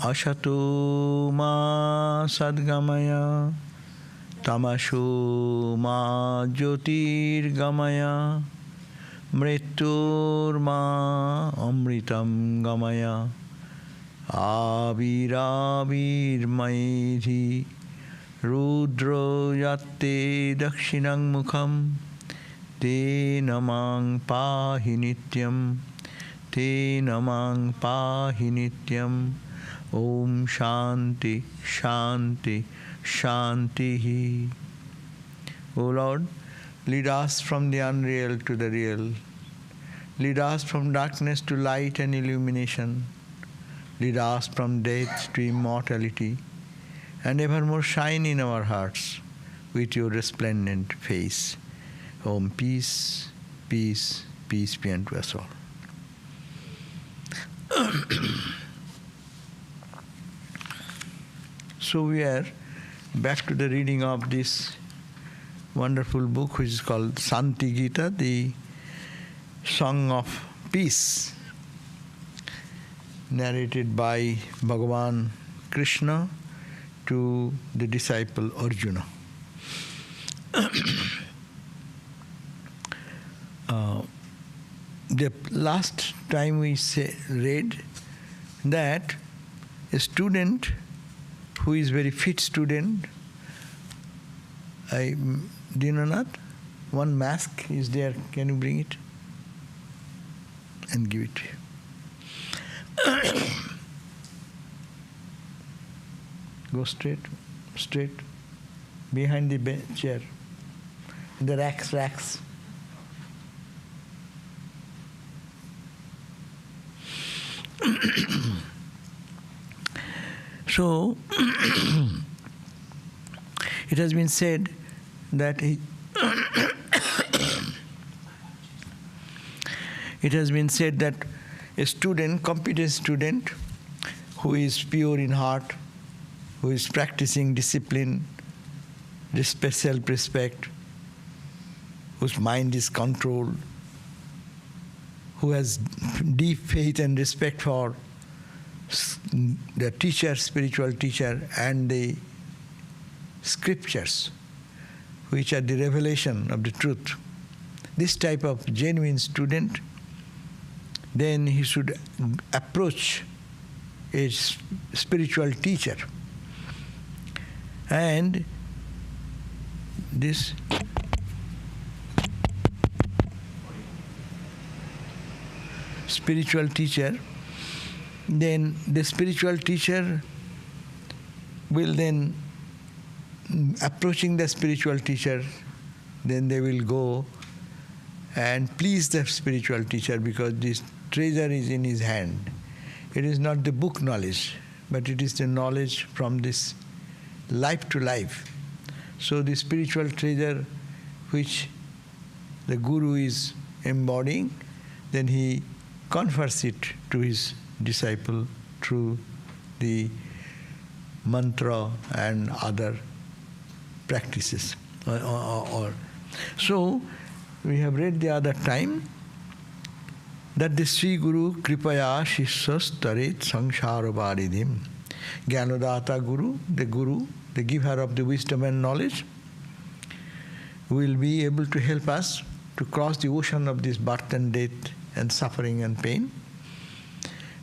asato ma sadgamaya tamasho ma jyotirgamaya mrityur ma amritam gamaya aviravir maidhi rudro yatte dakshinang mukham te namang pahi nityam te namang pahi nityam. Om Shanti Shanti Shanti. O Lord, lead us from the unreal to the real. Lead us from darkness to light and illumination. Lead us from death to immortality, and evermore shine in our hearts with your resplendent face. Om peace, peace, peace be unto us all. So we are back to the reading of this wonderful book which is called Shanti Gita, the Song of Peace, narrated by Bhagavan Krishna to the disciple Arjuna. The last time we read that a student who is very fit student, Dinanath, one mask is there, can you bring it and give it to you? Go straight, behind the chair, the racks. So, it has been said that a student, competent student, who is pure in heart, who is practicing discipline, self-respect, whose mind is controlled, who has deep faith and respect for the teacher, spiritual teacher, and the scriptures, which are the revelation of the truth. This type of genuine student, then he should approach a spiritual teacher. And this spiritual teacher, then the spiritual teacher will then, approaching the spiritual teacher, then they will go and please the spiritual teacher, because this treasure is in his hand. It is not the book knowledge, but it is the knowledge from this life to life. So the spiritual treasure which the Guru is embodying, then he confers it to his disciple through the mantra and other practices. So, we have read the other time that the Sri Guru Kripaya Shishas Taret Sangsara Varidhim. Jnanadata Guru, the giver of the wisdom and knowledge, will be able to help us to cross the ocean of this birth and death and suffering and pain.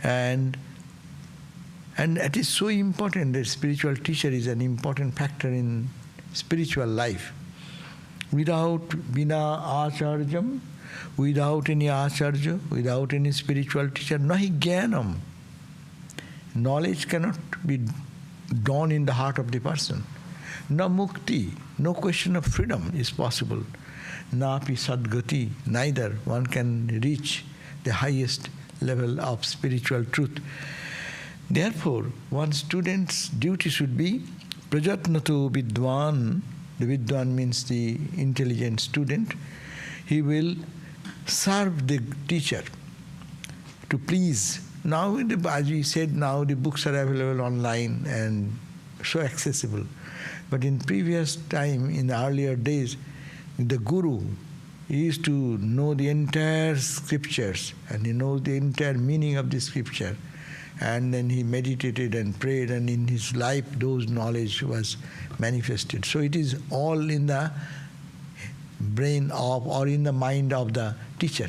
And it is so important that spiritual teacher is an important factor in spiritual life. Without Vina Acharjam, without any Acharya, without any spiritual teacher, nahi jnanam. Knowledge cannot be dawned in the heart of the person. Na mukti, no question of freedom is possible. Na pi sadgati, neither one can reach the highest level of spiritual truth. Therefore, one student's duty should be prajatnatu vidwan. The vidwan means the intelligent student. He will serve the teacher to please. Now, as we said, now the books are available online and so accessible. But in previous time, in the earlier days, the Guru used to know the entire scriptures, and he knows the entire meaning of the scripture. and then he meditated and prayed, and in his life those knowledge was manifested. So it is all in the brain of or in the mind of the teacher.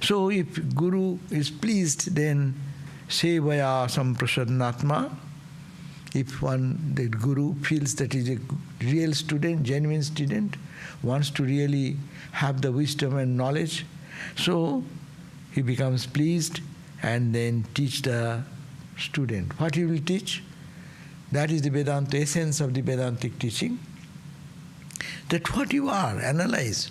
So if Guru is pleased, then sevaya samprasadnatma. If the Guru feels that he is a real student, genuine student, wants to really have the wisdom and knowledge, so he becomes pleased and then teach the student. What he will teach? That is the Vedanta essence of the Vedantic teaching. That what you are, analyze.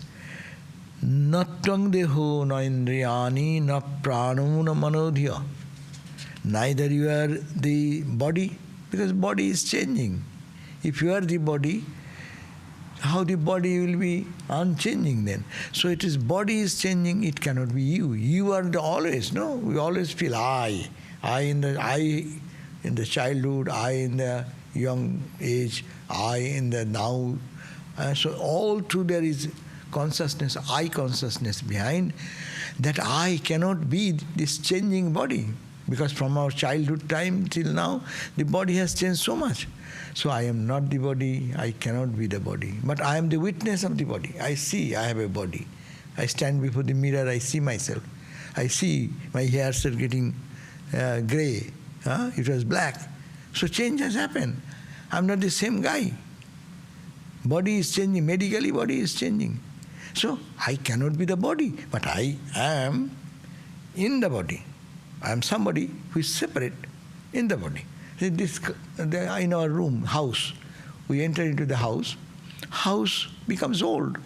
Natvang deho na indriyani na prano na manodhya. Neither you are the body, because body is changing. If you are the body, how the body will be unchanging then? So it is body is changing, it cannot be you. You are the always, no? We always feel I in the childhood, I in the young age, I in the now. So all through there is consciousness, I consciousness behind. That I cannot be this changing body. Because from our childhood time till now, the body has changed so much. So I am not the body, I cannot be the body. But I am the witness of the body. I see I have a body. I stand before the mirror, I see myself. I see my hairs are getting grey. It was black. So change has happened. I am not the same guy. Body is changing, medically body is changing. So I cannot be the body, but I am in the body. I am somebody who is separate in the body. In our room, house, we enter into the house becomes old.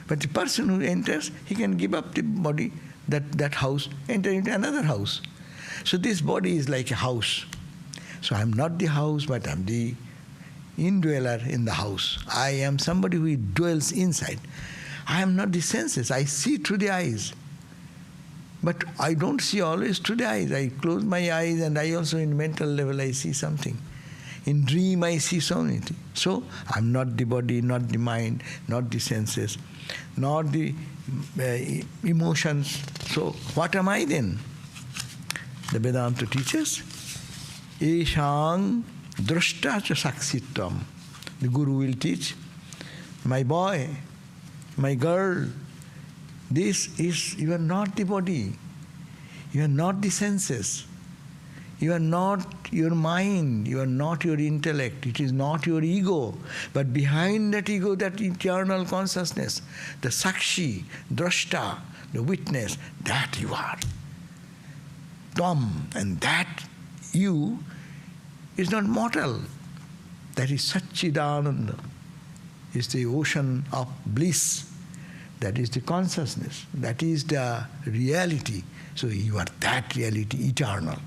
But the person who enters, he can give up the body, that house, enter into another house. So this body is like a house. So I am not the house, but I am the indweller in the house. I am somebody who dwells inside. I am not the senses. I see through the eyes. But I don't see always through the eyes. I close my eyes and I also in mental level I see something. In dream I see something. So I'm not the body, not the mind, not the senses, not the emotions. So what am I then? The Vedanta teaches, Eshang drashta cha saksitvam. The Guru will teach, my boy, my girl, you are not the body, you are not the senses, you are not your mind, you are not your intellect, it is not your ego, but behind that ego, that eternal consciousness, the sakshi, drashta, the witness, that you are. Tvam, and that you is not mortal, that is Satchidananda, is the ocean of bliss. That is the consciousness. That is the reality. So you are that reality, eternal.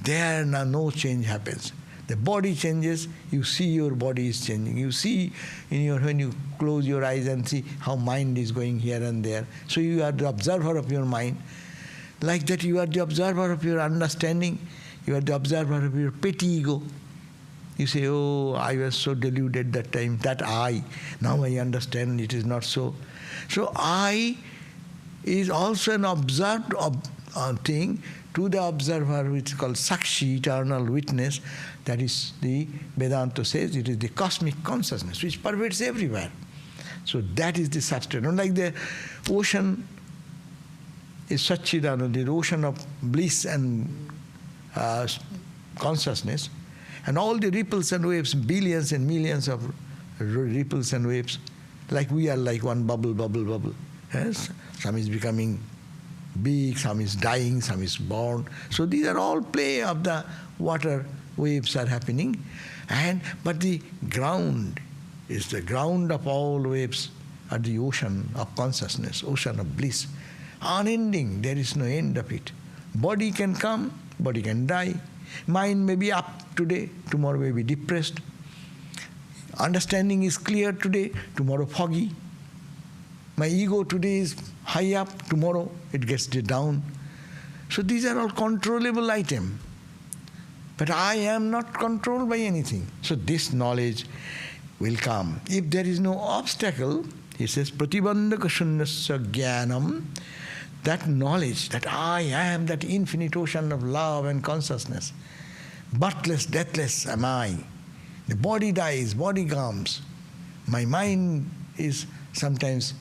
There now no change happens. The body changes, you see your body is changing. You see when you close your eyes and see how mind is going here and there. So you are the observer of your mind. Like that you are the observer of your understanding. You are the observer of your petty ego. You say, oh, I was so deluded that time, that I. Now I understand it is not so. So I is also an observed thing to the observer, which is called Sakshi, eternal witness. That is the Vedanta says, it is the cosmic consciousness which pervades everywhere. So that is the substance. Like the ocean is Satchidananda, the ocean of bliss and consciousness, and all the ripples and waves, billions and millions of ripples and waves, like we are like one bubble. Yes? Some is becoming big, some is dying, some is born. So these are all play of the water waves are happening. But the ground is the ground of all waves are the ocean of consciousness, ocean of bliss. Unending, there is no end of it. Body can come, body can die. Mind may be up today, tomorrow may be depressed. Understanding is clear today, tomorrow foggy. My ego today is high up, tomorrow it gets down. So these are all controllable items. But I am not controlled by anything. So this knowledge will come. If there is no obstacle, he says, Pratibandhaka shunyasya jnanam that knowledge that I am that infinite ocean of love and consciousness. Birthless, deathless am I. The body dies, body comes. My mind is sometimes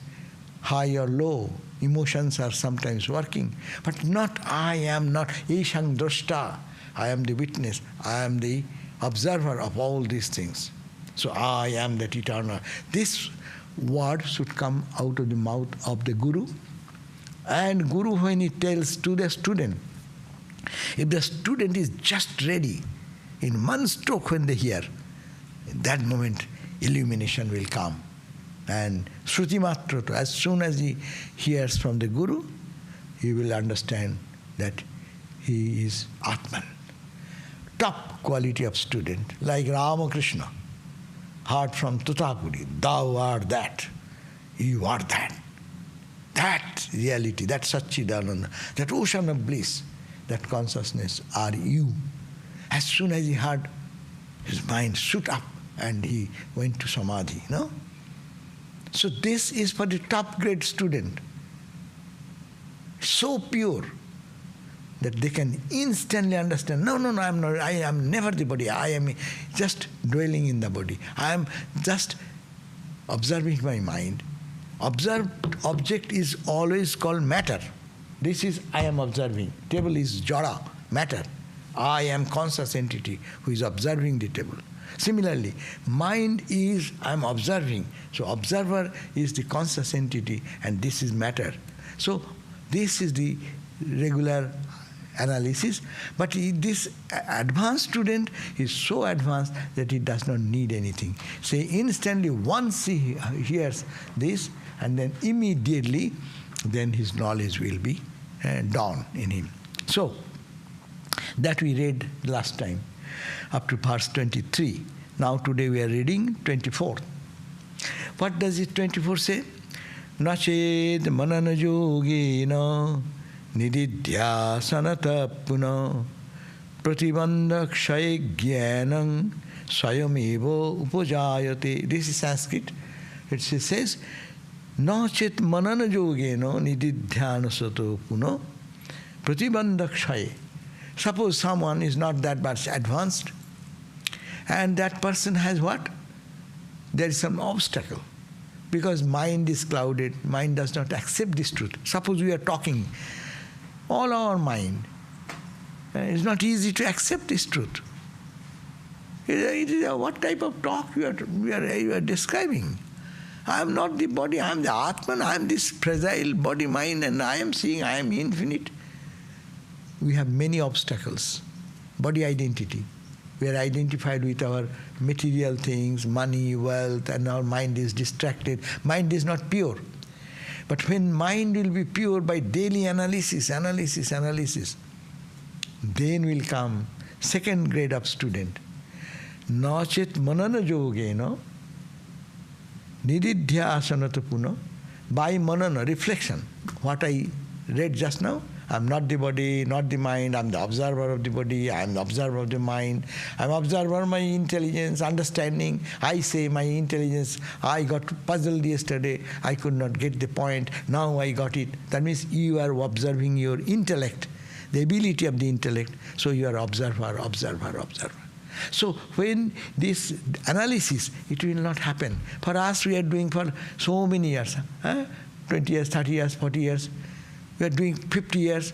high or low. Emotions are sometimes working. But not I am not Ishang Drashta. I am the witness. I am the observer of all these things. So I am that eternal. This word should come out of the mouth of the Guru. And Guru, when he tells to the student, if the student is just ready, in one stroke when they hear, in that moment illumination will come. And Shruti Matrato, as soon as he hears from the Guru, he will understand that he is Atman. Top quality of student, like Ramakrishna, heard from Tutapuri, thou art that, you are that. That reality, that Satchidananda, that ocean of bliss, that consciousness are you. As soon as he heard, his mind shoot up and he went to Samadhi, no? So this is for the top grade student. So pure that they can instantly understand, no, I'm not, I am never the body, I am just dwelling in the body. I am just observing my mind. Observed object is always called matter. This is I am observing. Table is jara, matter. I am conscious entity who is observing the table. Similarly, mind is I am observing. So observer is the conscious entity and this is matter. So this is the regular analysis. But this advanced student is so advanced that he does not need anything. Say instantly once he hears this, and then immediately then his knowledge will be dawn in him. So that we read last time up to verse 23. Now today we are reading 24. What does it 24 say? Nached manana yogena nididhya sanata puna pratibandha kshay jnanam swayameva upajayate. This is Sanskrit. It says, Nachet manana yogena nididhyana sato puno pratibandha kshay. Suppose someone is not that much advanced, and that person has what? There is some obstacle. Because mind is clouded, mind does not accept this truth. Suppose we are talking, all our mind, it's not easy to accept this truth. It is what type of talk you are describing? I am not the body, I am the Atman, I am this fragile body, mind, and I am seeing I am infinite. We have many obstacles. Body identity. We are identified with our material things, money, wealth, and our mind is distracted. Mind is not pure. But when mind will be pure by daily analysis, then will come second grade of student. Nachet manana yogena nididhya asanata puna. By manana, reflection. What I read just now, I am not the body, not the mind, I am the observer of the body, I am the observer of the mind, I am observer of my intelligence, understanding. I say my intelligence, I got puzzled yesterday, I could not get the point, now I got it. That means you are observing your intellect, the ability of the intellect. So you are observer. So when this analysis, it will not happen. For us, we are doing for so many years, 20 years, 30 years, 40 years. We are doing 50 years.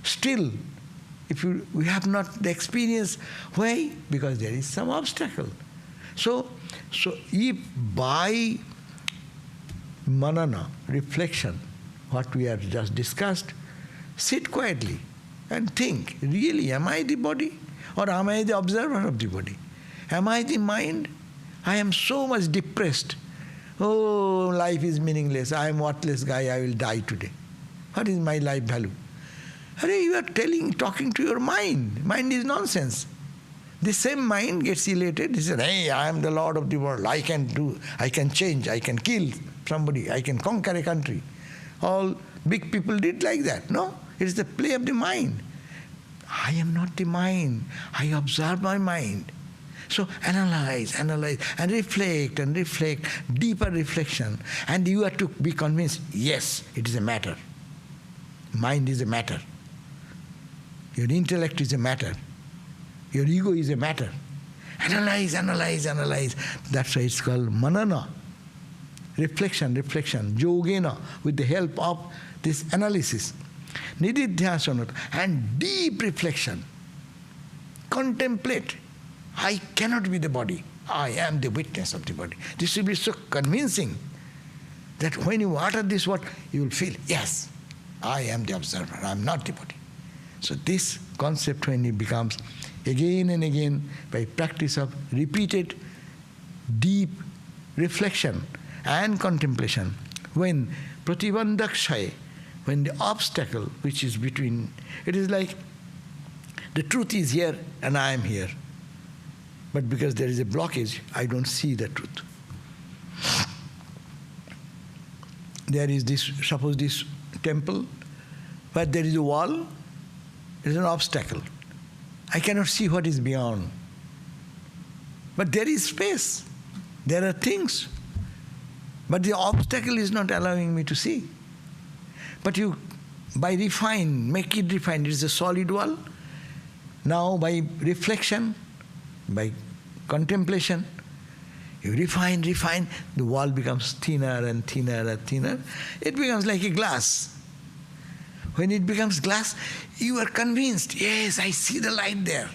Still, we have not the experience. Why? Because there is some obstacle. So if by manana, reflection, what we have just discussed, sit quietly and think, really, am I the body? Or am I the observer of the body? Am I the mind? I am so much depressed. Oh, life is meaningless. I am worthless guy, I will die today. What is my life value? You are talking to your mind. Mind is nonsense. The same mind gets elated. He says, hey, I am the Lord of the world. I can change, I can kill somebody, I can conquer a country. All big people did like that, no? It is the play of the mind. I am not the mind. I observe my mind. So analyze, and reflect, deeper reflection. And you have to be convinced, yes, it is a matter. Mind is a matter. Your intellect is a matter. Your ego is a matter. Analyze, analyze, analyze. That's why it's called manana. Reflection, reflection. Yogena, with the help of this analysis. Nididhyasanat. And deep reflection. Contemplate. I cannot be the body. I am the witness of the body. This will be so convincing that when you utter this word, you will feel, yes, I am the observer, I am not the body. So this concept, when it becomes again and again by practice of repeated deep reflection and contemplation, when pratibandhakshay, when the obstacle which is between, it is like the truth is here and I am here. But because there is a blockage, I don't see the truth. There is this, suppose this temple, where there is a wall, there is an obstacle. I cannot see what is beyond. But there is space. There are things. But the obstacle is not allowing me to see. But you, by refine, make it refined. It is a solid wall. Now by reflection, by contemplation, you refine, the wall becomes thinner and thinner and thinner. It becomes like a glass. When it becomes glass, you are convinced, yes, I see the light there.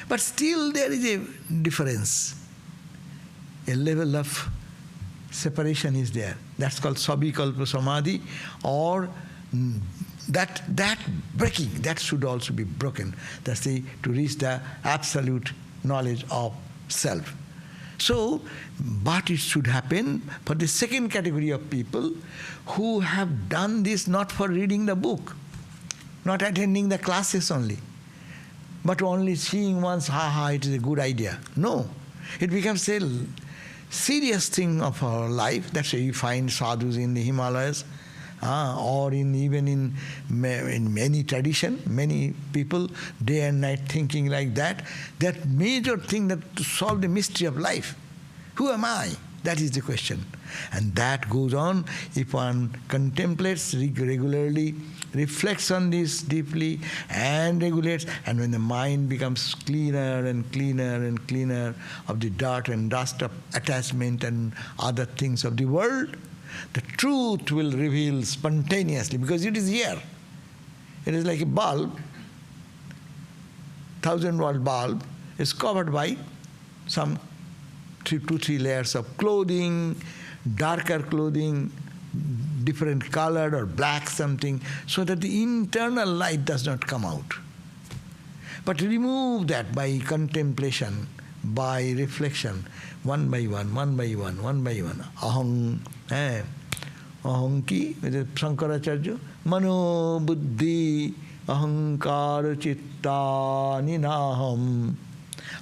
But still there is a difference. A level of separation is there. That's called sabikalpa samadhi, or that breaking, that should also be broken. That's to reach the absolute knowledge of self. So, but it should happen for the second category of people who have done this not for reading the book, not attending the classes only, but only seeing once, it is a good idea. No, it becomes a serious thing of our life. That's why you find sadhus in the Himalayas, or even in many tradition, many people day and night thinking like that. That major thing that to solve the mystery of life. Who am I? That is the question. And that goes on if one contemplates regularly, reflects on this deeply and regulates, and when the mind becomes cleaner and cleaner and cleaner of the dirt and dust of attachment and other things of the world, the truth will reveal spontaneously, because it is here. It is like a bulb, 1000-watt bulb is covered by some 2-3 layers of clothing, darker clothing, different colored or black something, so that the internal light does not come out. But remove that by contemplation, by reflection, one by one, one by one, one by one. Aham, aham ki, Shankaracharya, mano buddhi ahankara chitta ninaham.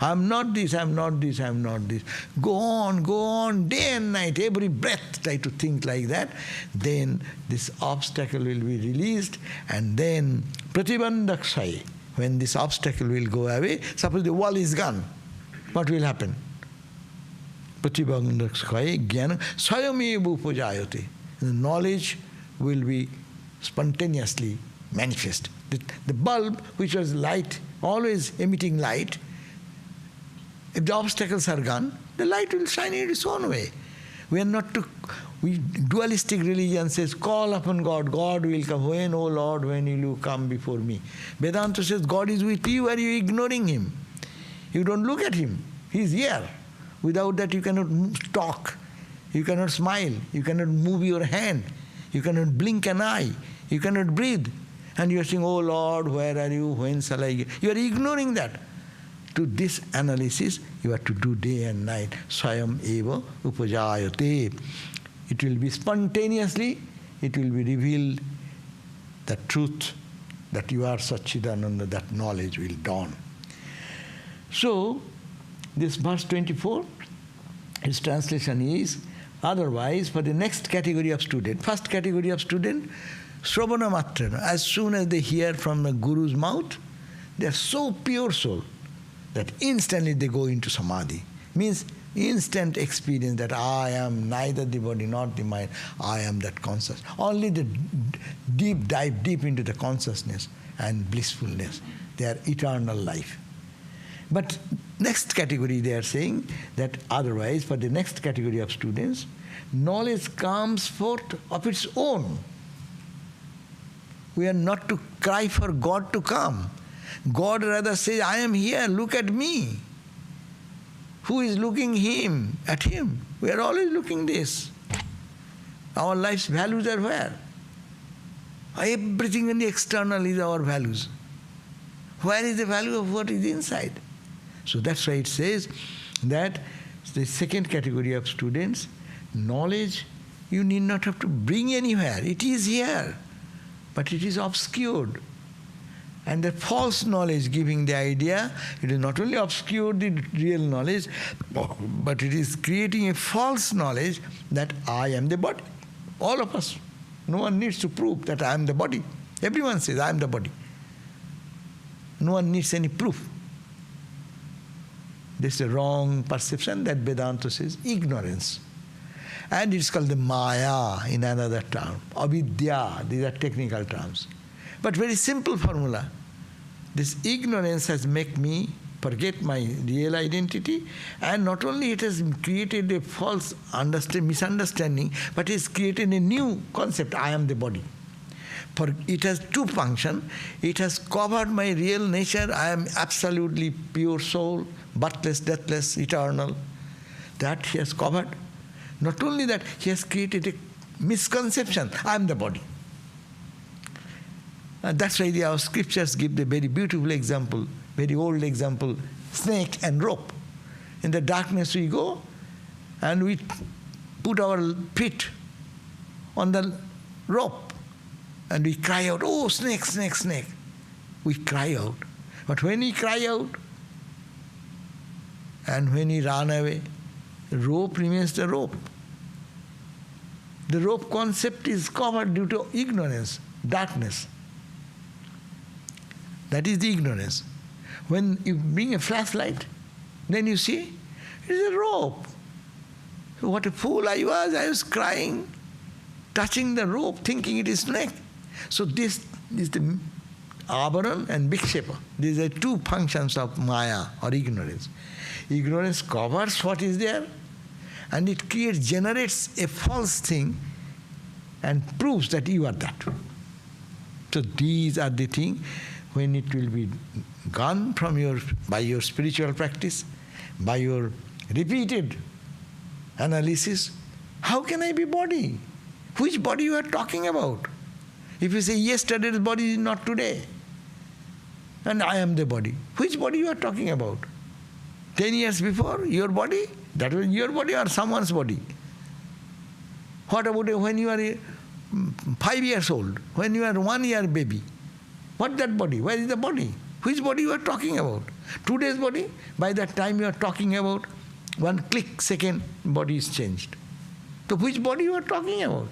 I am not this, I am not this, I am not this. Go on, day and night, every breath try to think like that. Then this obstacle will be released, and then pratibandhakshay, when this obstacle will go away, suppose the wall is gone, what will happen? Pratibandhakshay jnana swayameva upajayate. The knowledge will be spontaneously manifest. The bulb, which was light, always emitting light, if the obstacles are gone, the light will shine in its own way. We are not to, dualistic religion says, call upon God, God will come. When, oh Lord, when will you come before me? Vedanta says, God is with you, are you ignoring him? You don't look at him, he is here. Without that you cannot talk, you cannot smile, you cannot move your hand, you cannot blink an eye, you cannot breathe. And you are saying, oh Lord, where are you, when shall I get? You are ignoring that. To this analysis, you have to do day and night. Swayam eva upajayate. It will be spontaneously, it will be revealed, the truth that you are Satchidananda, that knowledge will dawn. So, this verse 24, its translation is, otherwise, for the next category of student, first category of student, Sravana Matrana, as soon as they hear from the Guru's mouth, they are so pure soul that instantly they go into samadhi. Means Instant experience that I am neither the body nor the mind. I am that conscious. Only the dive deep into the consciousness and blissfulness. They are eternal life. But next category they are saying that otherwise for the next category of students, knowledge comes forth of its own. We are not to cry for God to come. God rather says, I am here, look at me. Who is looking at him? We are always looking this. Our life's values are where? Everything in the external is our values. Where is the value of what is inside? So that's why it says that the second category of students, knowledge you need not have to bring anywhere. It is here, but it is obscured. And the false knowledge giving the idea, it is not only obscured the real knowledge, but it is creating a false knowledge that I am the body. All of us. No one needs to prove that I am the body. Everyone says I am the body. No one needs any proof. This is a wrong perception that Vedanta says ignorance. And it's called the Maya in another term. Avidya, these are technical terms. But very simple formula. This ignorance has made me forget my real identity, and not only it has created a false misunderstanding, but it has created a new concept, I am the body. For it has two functions. It has covered my real nature, I am absolutely pure soul, birthless, deathless, eternal. That he has covered. Not only that, he has created a misconception, I am the body. And that's why our scriptures give the very beautiful example, very old example, snake and rope. In the darkness we go and we put our feet on the rope and we cry out, oh, snake, snake, snake. We cry out. But when we cry out and when we run away, the rope remains the rope. The rope concept is covered due to ignorance, darkness. That is the ignorance. When you bring a flashlight, then you see, it is a rope. What a fool I was crying, touching the rope, thinking it is snake. So this is the avaran and vikshepa. These are two functions of maya or ignorance. Ignorance covers what is there and it generates a false thing and proves that you are that. So these are the things. When it will be gone from by your spiritual practice, by your repeated analysis, how can I be body? Which body you are talking about? If you say yesterday's body is not today, and I am the body, which body you are talking about? 10 years before, your body? That was your body or someone's body? What about when you are 5 years old, when you are 1 year baby? What that body? Where is the body? Which body you are talking about? Today's body? By that time you are talking about, one click second, body is changed. So which body you are talking about?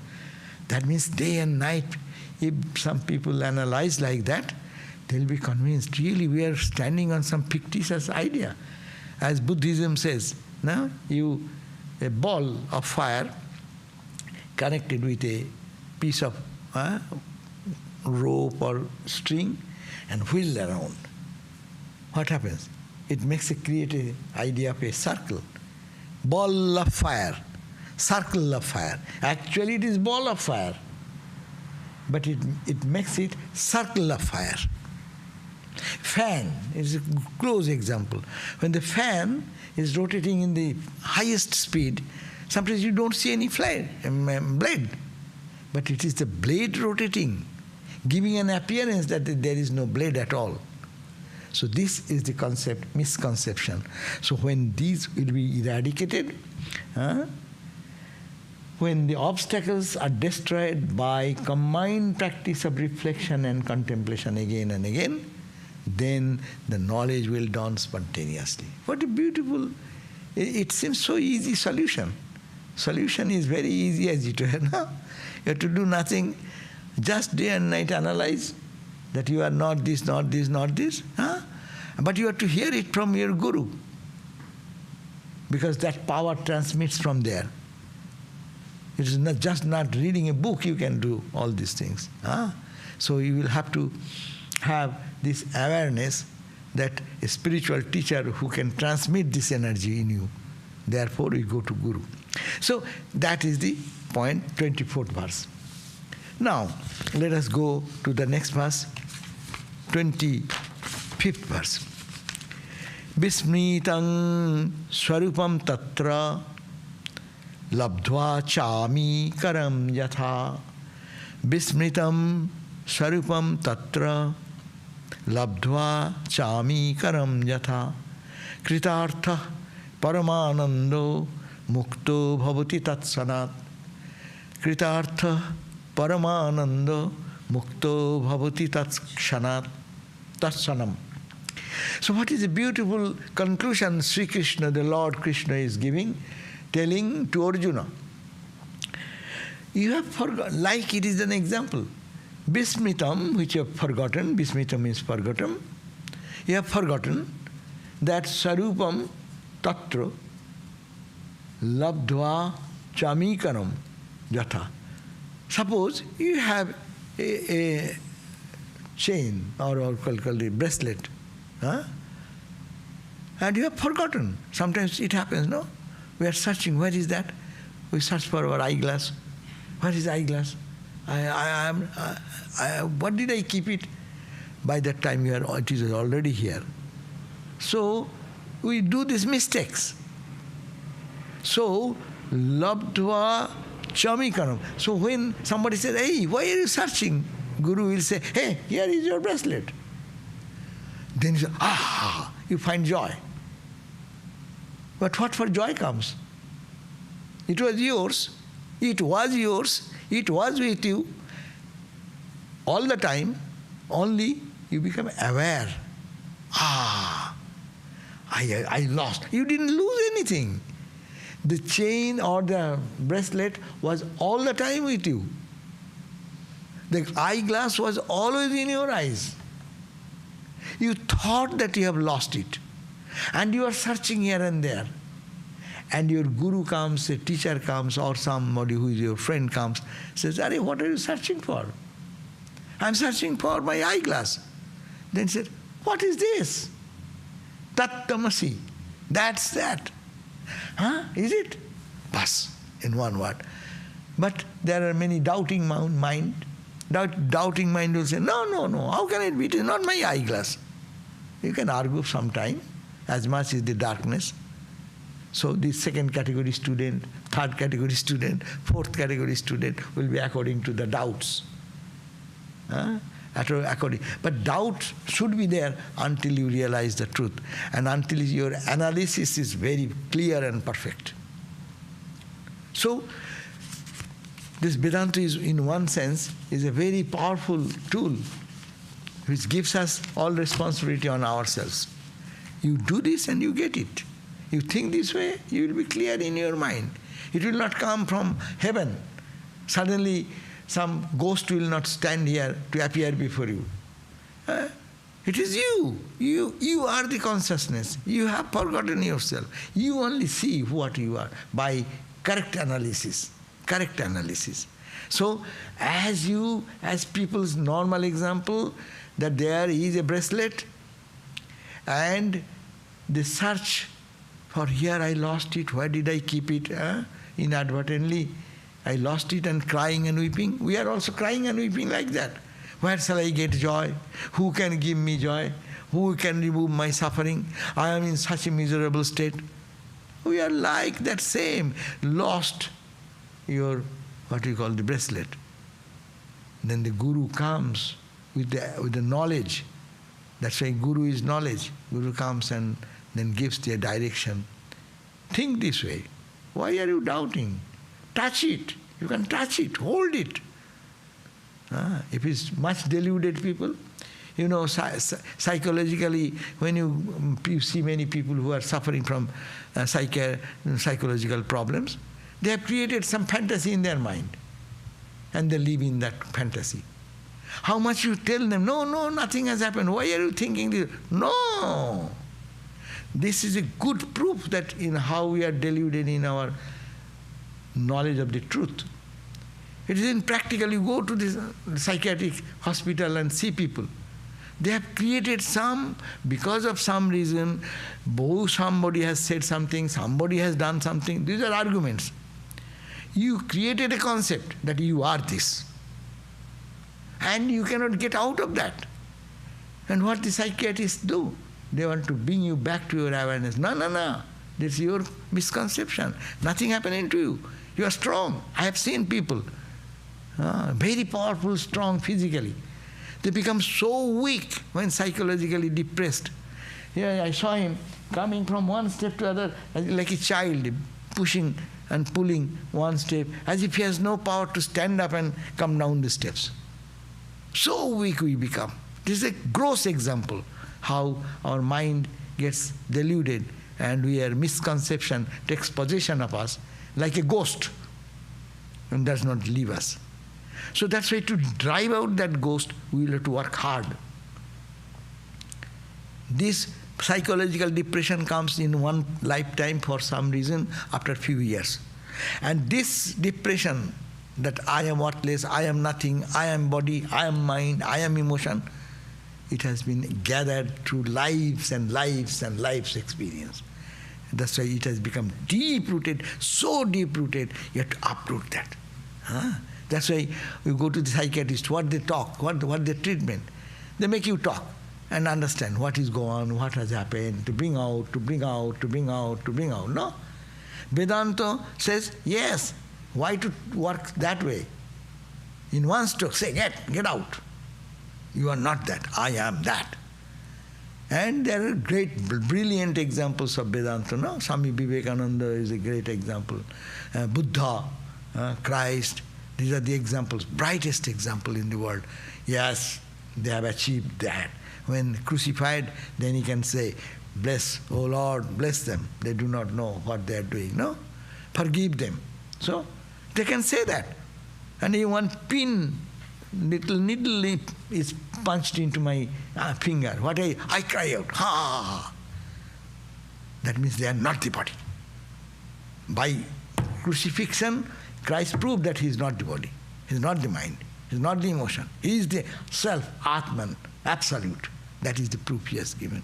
That means day and night, if some people analyze like that, they'll be convinced, really we are standing on some fictitious idea. As Buddhism says, now a ball of fire connected with a piece of rope or string and wheel around. What happens? It create an idea of a circle. Ball of fire, circle of fire. Actually it is ball of fire, but it makes it circle of fire. Fan is a close example. When the fan is rotating in the highest speed, sometimes you don't see any blade, but it is the blade rotating, giving an appearance that there is no blade at all. So this is the concept, misconception. So when these will be eradicated, when the obstacles are destroyed by combined practice of reflection and contemplation again and again, then the knowledge will dawn spontaneously. What a beautiful, it seems so easy solution. Solution is very easy as it were. You have to do nothing. Just day and night analyze that you are not this, not this, not this. But you have to hear it from your guru. because that power transmits from there. It is not just not reading a book you can do all these things. So you will have to have this awareness that a spiritual teacher who can transmit this energy in you. Therefore we go to Guru. So that is the point, 24th verse. Now let us go to the next verse, 25th verse. Vismritam swarupam tatra labdva chami karam yatha. Vismritam swarupam tatra labdva chami karam yatha. Kritartha paramanando mukto bhavati tatsanat. Kritartha paramanando mukto bhavati tatshanat. Tatsanam. So what is a beautiful conclusion Sri Krishna, the Lord Krishna, is giving, telling to Arjuna. You have forgotten, like it is an example. Vismritam, which you have forgotten, Vismritam means forgotten. You have forgotten that Sarupam Tatra Labdva Chamikaram Yatha. Suppose you have a chain or called a bracelet. And you have forgotten. Sometimes it happens, no? We are searching, where is that? We search for our eyeglass. Where is the eyeglass? What did I keep it? By that time it is already here. So we do these mistakes. So, labdva chamikaram. So when somebody says, hey, why are you searching? Guru will say, hey, here is your bracelet. Then you say, you find joy. But what for joy comes? It was yours. It was yours. It was with you all the time. Only you become aware. I lost. You didn't lose anything. The chain or the bracelet was all the time with you. The eyeglass was always in your eyes. You thought that you have lost it. And you are searching here and there. And your guru comes, a teacher comes, or somebody who is your friend comes, says, Are, what are you searching for? I'm searching for my eyeglass. Then said, what is this? Tattamasi. That's that. Is it? Bas, in one word. But there are many doubting mind. Doubting mind will say, no, how can it be? It is not my eyeglass. You can argue sometime, as much as the darkness. So the second category student, third category student, fourth category student will be according to the doubts. But doubt should be there until you realize the truth and until your analysis is very clear and perfect. So this Vedanta is, in one sense, is a very powerful tool which gives us all responsibility on ourselves. You do this and you get it. You think this way, you will be clear in your mind. It will not come from heaven. Suddenly some ghost will not stand here to appear before you. It is you. You are the consciousness. You have forgotten yourself. You only see what you are by correct analysis. Correct analysis. So as people's normal example, that there is a bracelet and they search for, here I lost it, where did I keep it? Inadvertently I lost it, and crying and weeping. We are also crying and weeping like that. Where shall I get joy? Who can give me joy? Who can remove my suffering? I am in such a miserable state. We are like that same, lost your, what you call the bracelet. Then the Guru comes with the knowledge. That's why Guru is knowledge. Guru comes and then gives their direction. Think this way. Why are you doubting? Touch it. You can touch it. Hold it. If it's much deluded people, you know, psychologically, when you see many people who are suffering from psychological problems, they have created some fantasy in their mind. And they live in that fantasy. How much you tell them, no, nothing has happened. Why are you thinking this? No. This is a good proof that in how we are deluded in our knowledge of the truth. It is in practical. You go to this psychiatric hospital and see people. They have created because of some reason, somebody has said something, somebody has done something. These are arguments. You created a concept that you are this. And you cannot get out of that. And what the psychiatrists do? They want to bring you back to your awareness. No. This is your misconception. Nothing happening to you. You are strong. I have seen people, very powerful, strong physically. They become so weak when psychologically depressed. I saw him coming from one step to other like a child, pushing and pulling one step, as if he has no power to stand up and come down the steps. So weak we become. This is a gross example how our mind gets deluded and misconception takes possession of us like a ghost and does not leave us. So that's why to drive out that ghost, we will have to work hard. This psychological depression comes in one lifetime for some reason after a few years. And this depression, that I am worthless, I am nothing, I am body, I am mind, I am emotion, it has been gathered through lives and lives and lives experience. That's why it has become deep-rooted, so deep-rooted, you have to uproot that. That's why you go to the psychiatrist, what they talk, what their treatment. They make you talk and understand what is going on, what has happened, to bring out. No. Vedanta says, yes, why to work that way? In one stroke, say, get out. You are not that, I am that. And there are great, brilliant examples of Vedanta. No? Swami Vivekananda is a great example. Buddha, Christ, these are the examples, brightest example in the world. Yes, they have achieved that. When crucified, then he can say, bless, O Lord, bless them. They do not know what they are doing. No? Forgive them. So, they can say that. And if one pin, little needle is punched into my finger. What I cry out, ha! That means they are not the body. By crucifixion, Christ proved that he is not the body, he is not the mind, he is not the emotion. He is the self, Atman, absolute. That is the proof he has given.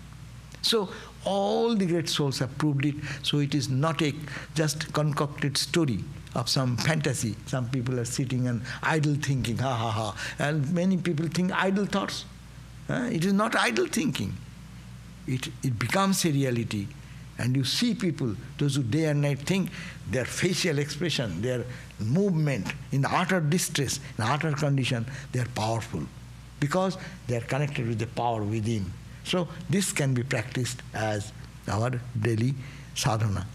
So all the great souls have proved it. So it is not a just concocted story of some fantasy. Some people are sitting and idle thinking, ha. And many people think idle thoughts. It is not idle thinking. It becomes a reality. And you see people, those who day and night think, their facial expression, their movement in utter distress, in utter condition, they are powerful. Because they are connected with the power within. So this can be practiced as our daily sadhana.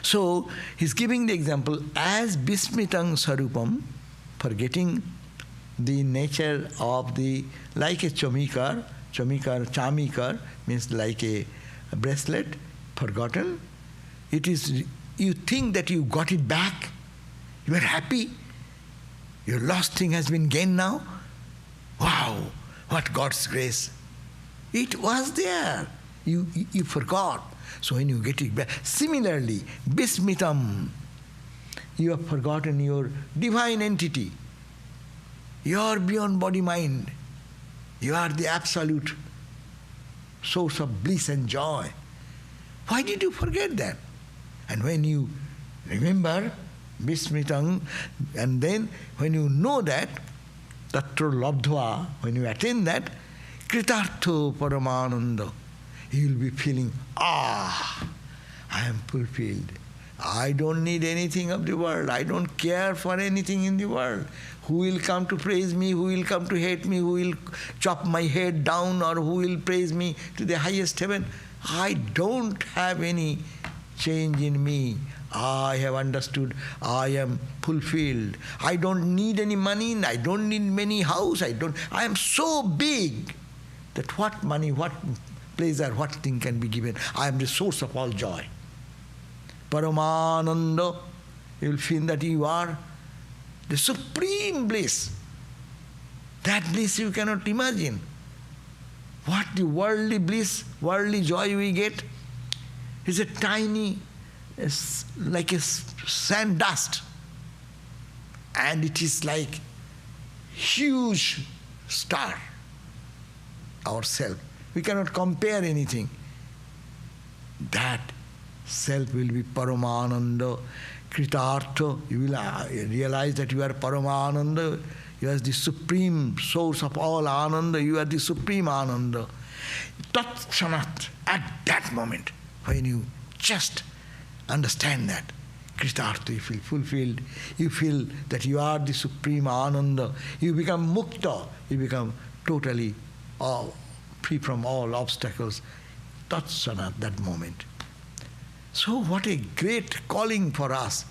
So he's giving the example as Bismitang Sarupam, forgetting the nature of like a chamikar means like a bracelet, forgotten. It is, you think that you got it back, you are happy, your lost thing has been gained now. Wow, what God's grace. It was there. You forgot. So when you get it back, similarly, Bismitam, you have forgotten your divine entity. You are beyond body mind. You are the absolute source of bliss and joy. Why did you forget that? And when you remember Bismitang, and then when you know that, Tatra Labdhva, when you attain that, Kritartho Paramananda, you will be feeling, I am fulfilled. I don't need anything of the world. I don't care for anything in the world. Who will come to praise me? Who will come to hate me? Who will chop my head down? Or who will praise me to the highest heaven? I don't have any change in me. I have understood I am fulfilled. I don't need any money. I don't need many houses. I am so big that what money, what pleasure, what thing can be given. I am the source of all joy. Paramananda, you will feel that you are the supreme bliss. That bliss you cannot imagine. what the worldly bliss, worldly joy we get is a tiny, like a sand dust. And it is like huge star, ourself. We cannot compare anything. That self will be Paramananda, Kritartha. You will realize that you are Paramananda. You are the supreme source of all Ananda. You are the supreme Ananda. Tat Sanat, at that moment, when you just understand that, Kritartha, you feel fulfilled. You feel that you are the supreme Ananda. You become Mukta. You become totally free from all obstacles. Tat Sanat, that moment. So what a great calling for us.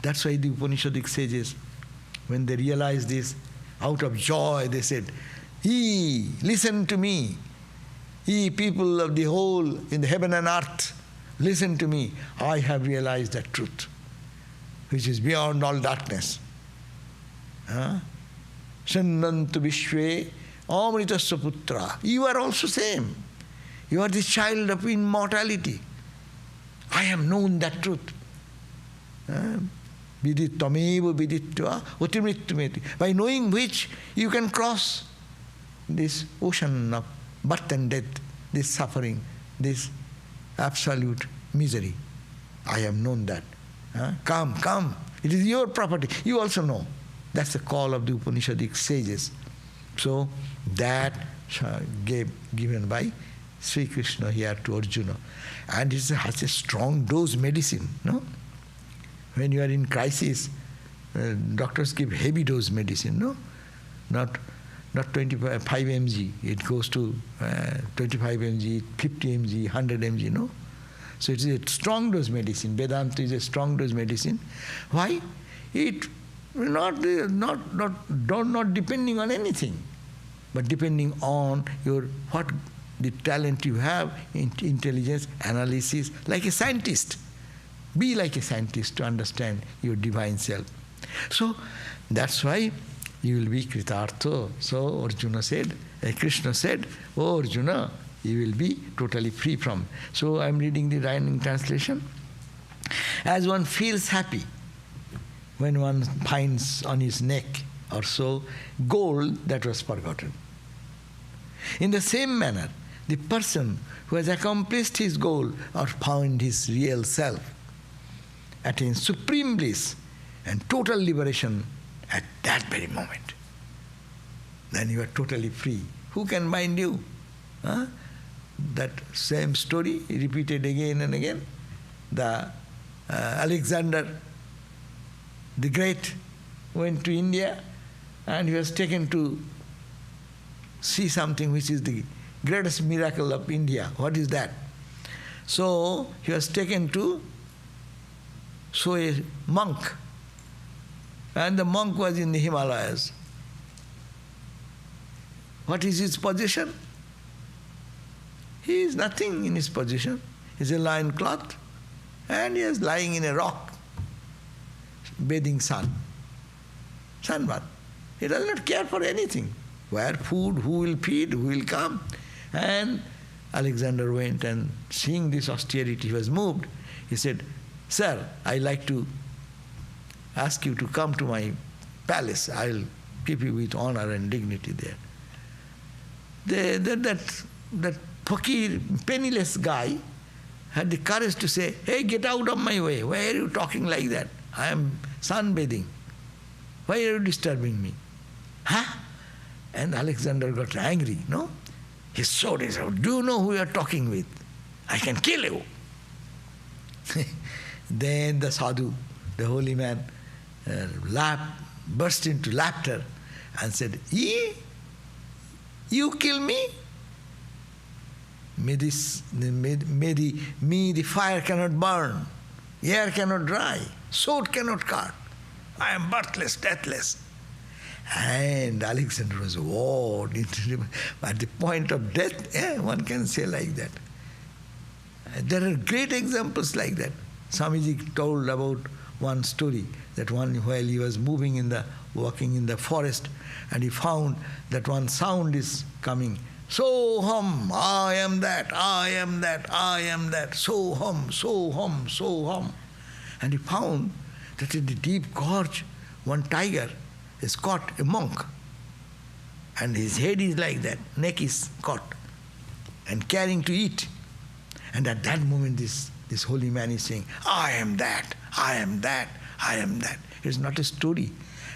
That's why the Upanishadic sages, when they realized this, out of joy, they said, "Ye, listen to me. Ye people of the whole, in the heaven and earth, listen to me. I have realized that truth, which is beyond all darkness. Sannantu Vishwe Amritasya Putra." You are also same. You are the child of immortality. I have known that truth. Vidit tameva viditva utimrityumeti. By knowing which, you can cross this ocean of birth and death, this suffering, this absolute misery. I have known that. Come, come. It is your property. You also know. That's the call of the Upanishadic sages. So that given by Sri Krishna here to Arjuna. And it has a strong dose medicine, no? When you are in crisis, doctors give heavy dose medicine, no? Not 25 mg. It goes to 25 mg, 50 mg, 100 mg, no? So it is a strong dose medicine. Vedanta is a strong dose medicine. Why? It not depending on anything, but depending on what the talent you have, intelligence, analysis, like a scientist. Be like a scientist to understand your divine self. So that's why you will be Kritartha. So Arjuna said, Krishna said, "Oh Arjuna, you will be totally free from." So I'm reading the rhyming translation. As one feels happy when one finds on his neck or so gold that was forgotten. In the same manner, the person who has accomplished his goal or found his real self attains supreme bliss and total liberation at that very moment. Then you are totally free. Who can bind you? That same story repeated again and again. The Alexander the Great went to India and he was taken to see something which is the greatest miracle of India. What is that? So he was taken to show a monk, and the monk was in the Himalayas. What is his position? He is nothing in his position. He is a lion cloth, and he is lying in a rock, bathing sunbath. He does not care for anything. Where food, who will feed, who will come. And Alexander went, and seeing this austerity, he was moved. He said, "Sir, I like to ask you to come to my palace. I will keep you with honor and dignity there." That fakir, penniless guy had the courage to say, "Hey, get out of my way. Why are you talking like that? I am sunbathing. Why are you disturbing me?" And Alexander got angry, no? He showed his out. "Do you know who you are talking with? I can kill you." Then the sadhu, the holy man, burst into laughter and said, "You kill me? Me the fire cannot burn, air cannot dry, sword cannot cut. I am birthless, deathless." And Alexander was awed at the point of death. One can say like that. There are great examples like that. Swamiji told about one story that while he was walking in the forest, and he found that one sound is coming Soham, I am that, I am that, I am that. Soham, Soham, Soham. And he found that in the deep gorge, one tiger is caught, a monk. And his head is like that, neck is caught, and carrying to eat. And at that moment, this holy man is saying, I am that, I am that, I am that. It is not a story.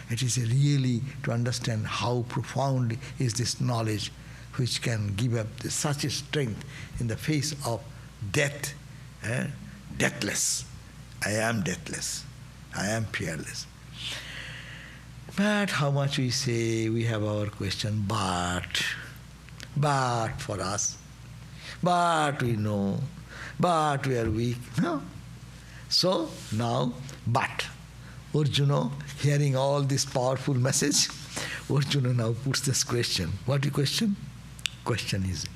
It is really to understand how profound is this knowledge which can give up such a strength in the face of death. Deathless. I am deathless. I am fearless. But how much we say, we have our question, but for us, but we know, but we are weak. No. So now, but Arjuna, hearing all this powerful message, Arjuna now puts this question. What is question? Question is,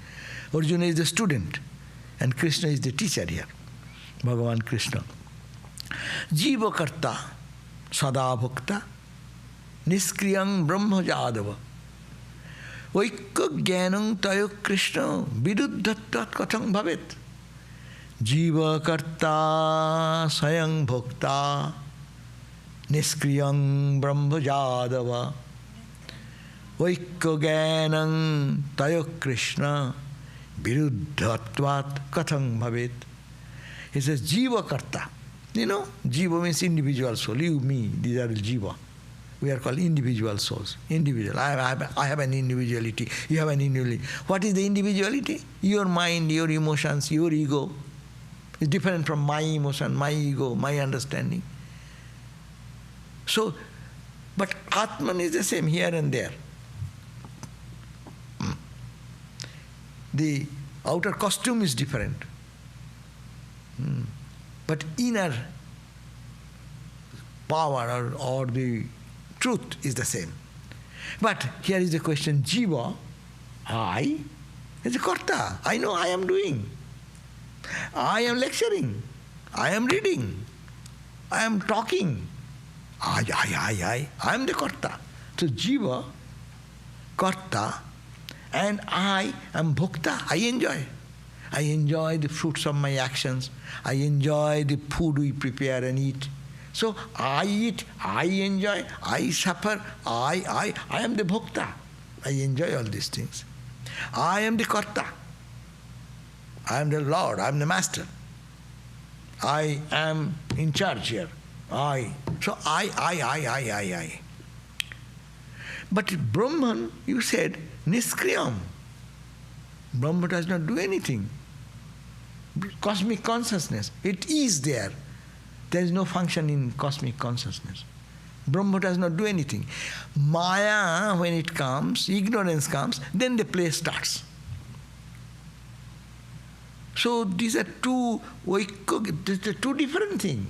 Arjuna is the student and Krishna is the teacher here. Bhagavan Krishna. Jiva karta sada bhakta niskriyang brahma jadava vaikka jnanam tayo Krishna viruddhatvat katham bhavet. Jiva karta sayang bhakta niskriyang brahma jadava vaikka jnanam tayo Krishna viruddhatvat katham bhavet. He says, Jiva karta. You know, Jiva means individual soul. You, me, these are Jiva. We are called individual souls. Individual. I have an individuality. You have an individuality. What is the individuality? Your mind, your emotions, your ego is different from my emotion, my ego, my understanding. So, but Atman is the same here and there. The outer costume is different. But inner power or the truth is the same. But here is the question, Jiva, I, is a karta. I know I am doing. I am lecturing. I am reading. I am talking. I am the karta. So Jiva, karta, and I am bhokta. I enjoy. I enjoy the fruits of my actions. I enjoy the food we prepare and eat. So I eat, I enjoy, I suffer, I am the bhokta. I enjoy all these things. I am the karta. I am the Lord, I am the master. I am in charge here. So I. But Brahman, you said, niskriyam. Brahma does not do anything. Cosmic consciousness, it is there. There is no function in cosmic consciousness. Brahma does not do anything. Maya, when it comes, ignorance comes, then the play starts. So these are two different things.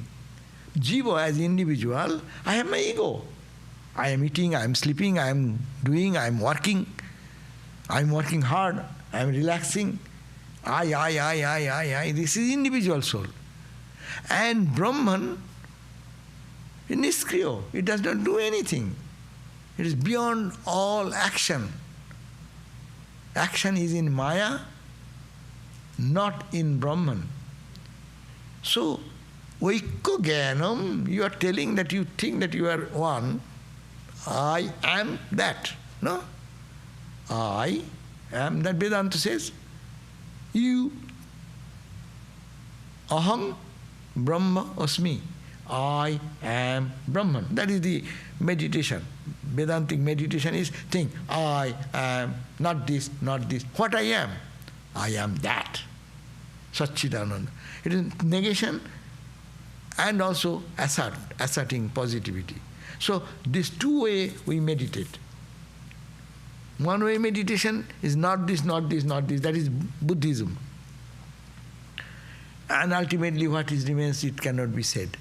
Jiva as individual, I have my ego. I am eating, I am sleeping, I am doing, I am working hard, I am relaxing. I. This is individual soul. And Brahman is niskriyo. It does not do anything. It is beyond all action. Action is in Maya, not in Brahman. So, Vaikko Jnanam, you are telling that you think that you are one. I am that. No? I am that. Vedanta says, you, aham brahma asmi. I am Brahman. That is the meditation. Vedantic meditation is think, I am not this, not this. What I am that. Satchidananda. It is negation and also asserting positivity. So this two way we meditate. One way meditation is not this, not this, not this. That is Buddhism. And ultimately what is remains, it cannot be said.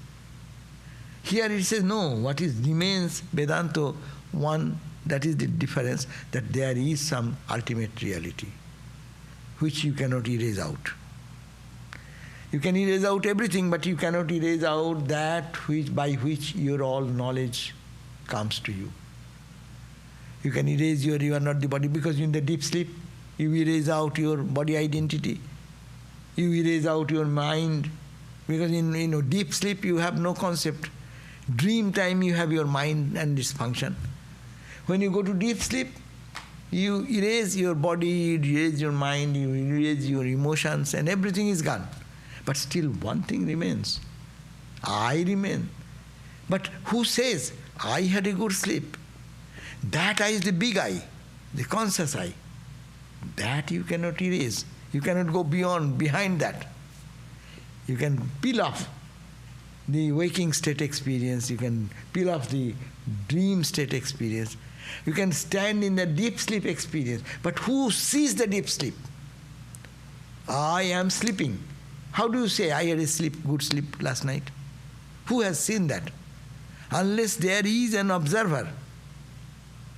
Here it says, no, what is remains, Vedanta, one, that is the difference, that there is some ultimate reality, which you cannot erase out. You can erase out everything, but you cannot erase out that by which your all knowledge comes to you. You can erase you are not the body because you're in the deep sleep. You erase out your body identity. You erase out your mind. Because in deep sleep you have no concept. Dream time you have your mind and its function. When you go to deep sleep, you erase your body, you erase your mind, you erase your emotions, and everything is gone. But still one thing remains. I remain. But who says, I had a good sleep? That I is the big I, the conscious I. That you cannot erase. You cannot go behind that. You can peel off the waking state experience. You can peel off the dream state experience. You can stand in the deep sleep experience. But who sees the deep sleep? I am sleeping. How do you say, I had a good sleep last night? Who has seen that? Unless there is an observer,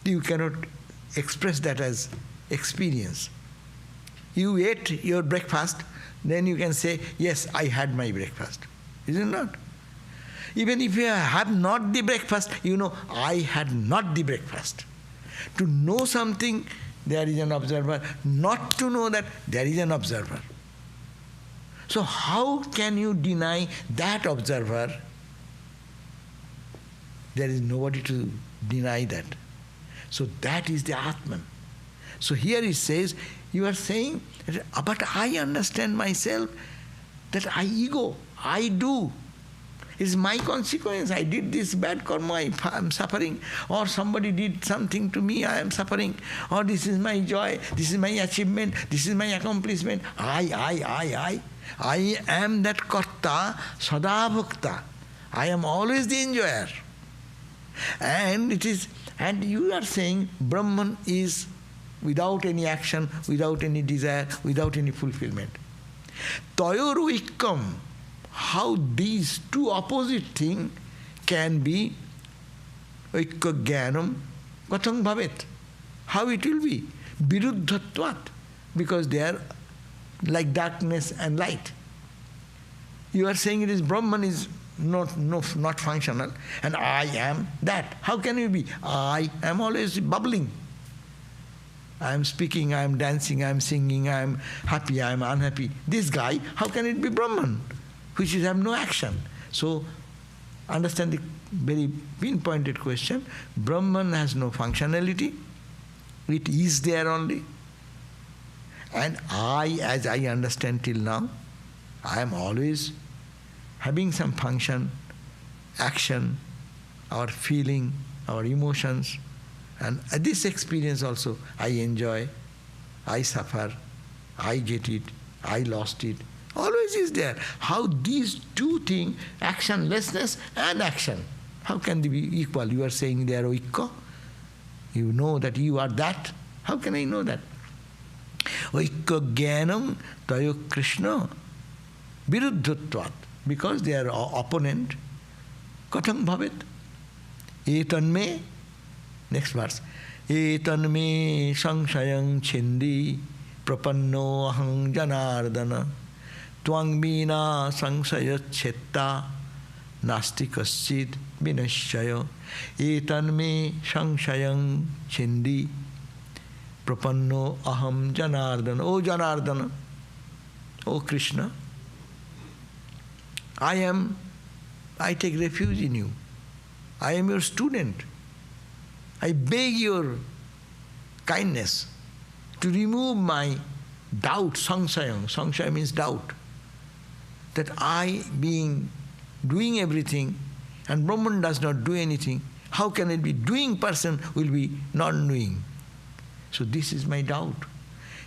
you cannot express that as experience. You ate your breakfast, then you can say, yes, I had my breakfast. Is it not? Even if you have not the breakfast, you know, I had not the breakfast. To know something, there is an observer. Not to know that, there is an observer. So how can you deny that observer? There is nobody to deny that. So that is the Atman. So here it says, you are saying, but I understand myself, that I ego, I do. It's my consequence. I did this bad karma, I am suffering. Or somebody did something to me, I am suffering. Or this is my joy, this is my achievement, this is my accomplishment. I am that karta, sada bhukta. I am always the enjoyer. And you are saying Brahman is without any action, without any desire, without any fulfillment. Tayoruikam, how these two opposite things can be Oikka Jnanam Katham Bhavet. How it will be? Viruddhatvat. Because they are like darkness and light. You are saying it is Brahman is not functional, and I am that. How can it be? I am always bubbling. I am speaking, I am dancing, I am singing, I am happy, I am unhappy. This guy, how can it be Brahman, which is have no action? So, understand the very pinpointed question. Brahman has no functionality. It is there only. And I, as I understand till now, I am always having some function, action, our feeling, our emotions. And this experience also, I enjoy, I suffer, I get it, I lost it. Always is there. How these two things, actionlessness and action, how can they be equal? You are saying they are oikka. You know that you are that. How can I know that? Oikka jnanam tayo Krishna viruddhatvat. Because they are opponent. Katham bhavet. Etanme. Next verse. Etanme sangsayang chindi prapanno ahang janardana tvang vina sangsaya chetta nasti kaschid vinashaya. Etanme sangsayang chindi prapanno aham janardana. O Janardana, O Krishna, I take refuge in you. I am your student. I beg your kindness to remove my doubt, sangsayam. Sangsaya means doubt. That I doing everything and Brahman does not do anything, how can it be doing person will be non-doing? So this is my doubt.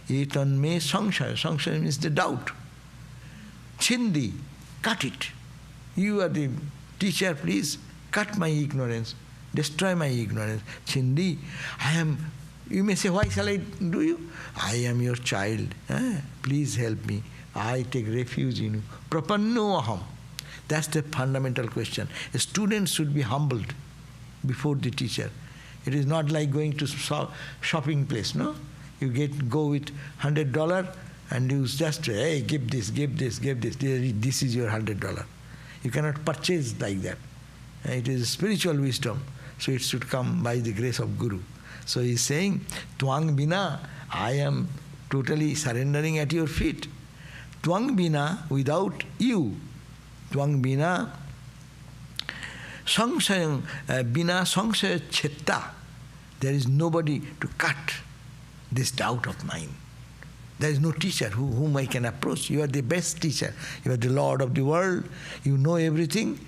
Etan me sangsaya. Sangsaya means the doubt. Chindi, cut it. You are the teacher, please cut my ignorance, destroy my ignorance. Chindi, you may say, why shall I do you? I am your child. Please help me. I take refuge in you. Prapanno aham. That's the fundamental question. A student should be humbled before the teacher. It is not like going to shopping place, no? You go with $100 and you just, hey, give this. This is your $100. You cannot purchase like that. It is spiritual wisdom. So it should come by the grace of Guru. So he is saying, Tvang Vina, I am totally surrendering at your feet. Tvang bina, without you. Tvang bina, sangsayam, bina sangsaya chitta. There is nobody to cut this doubt of mine. There is no teacher whom I can approach. You are the best teacher. You are the Lord of the world. You know everything.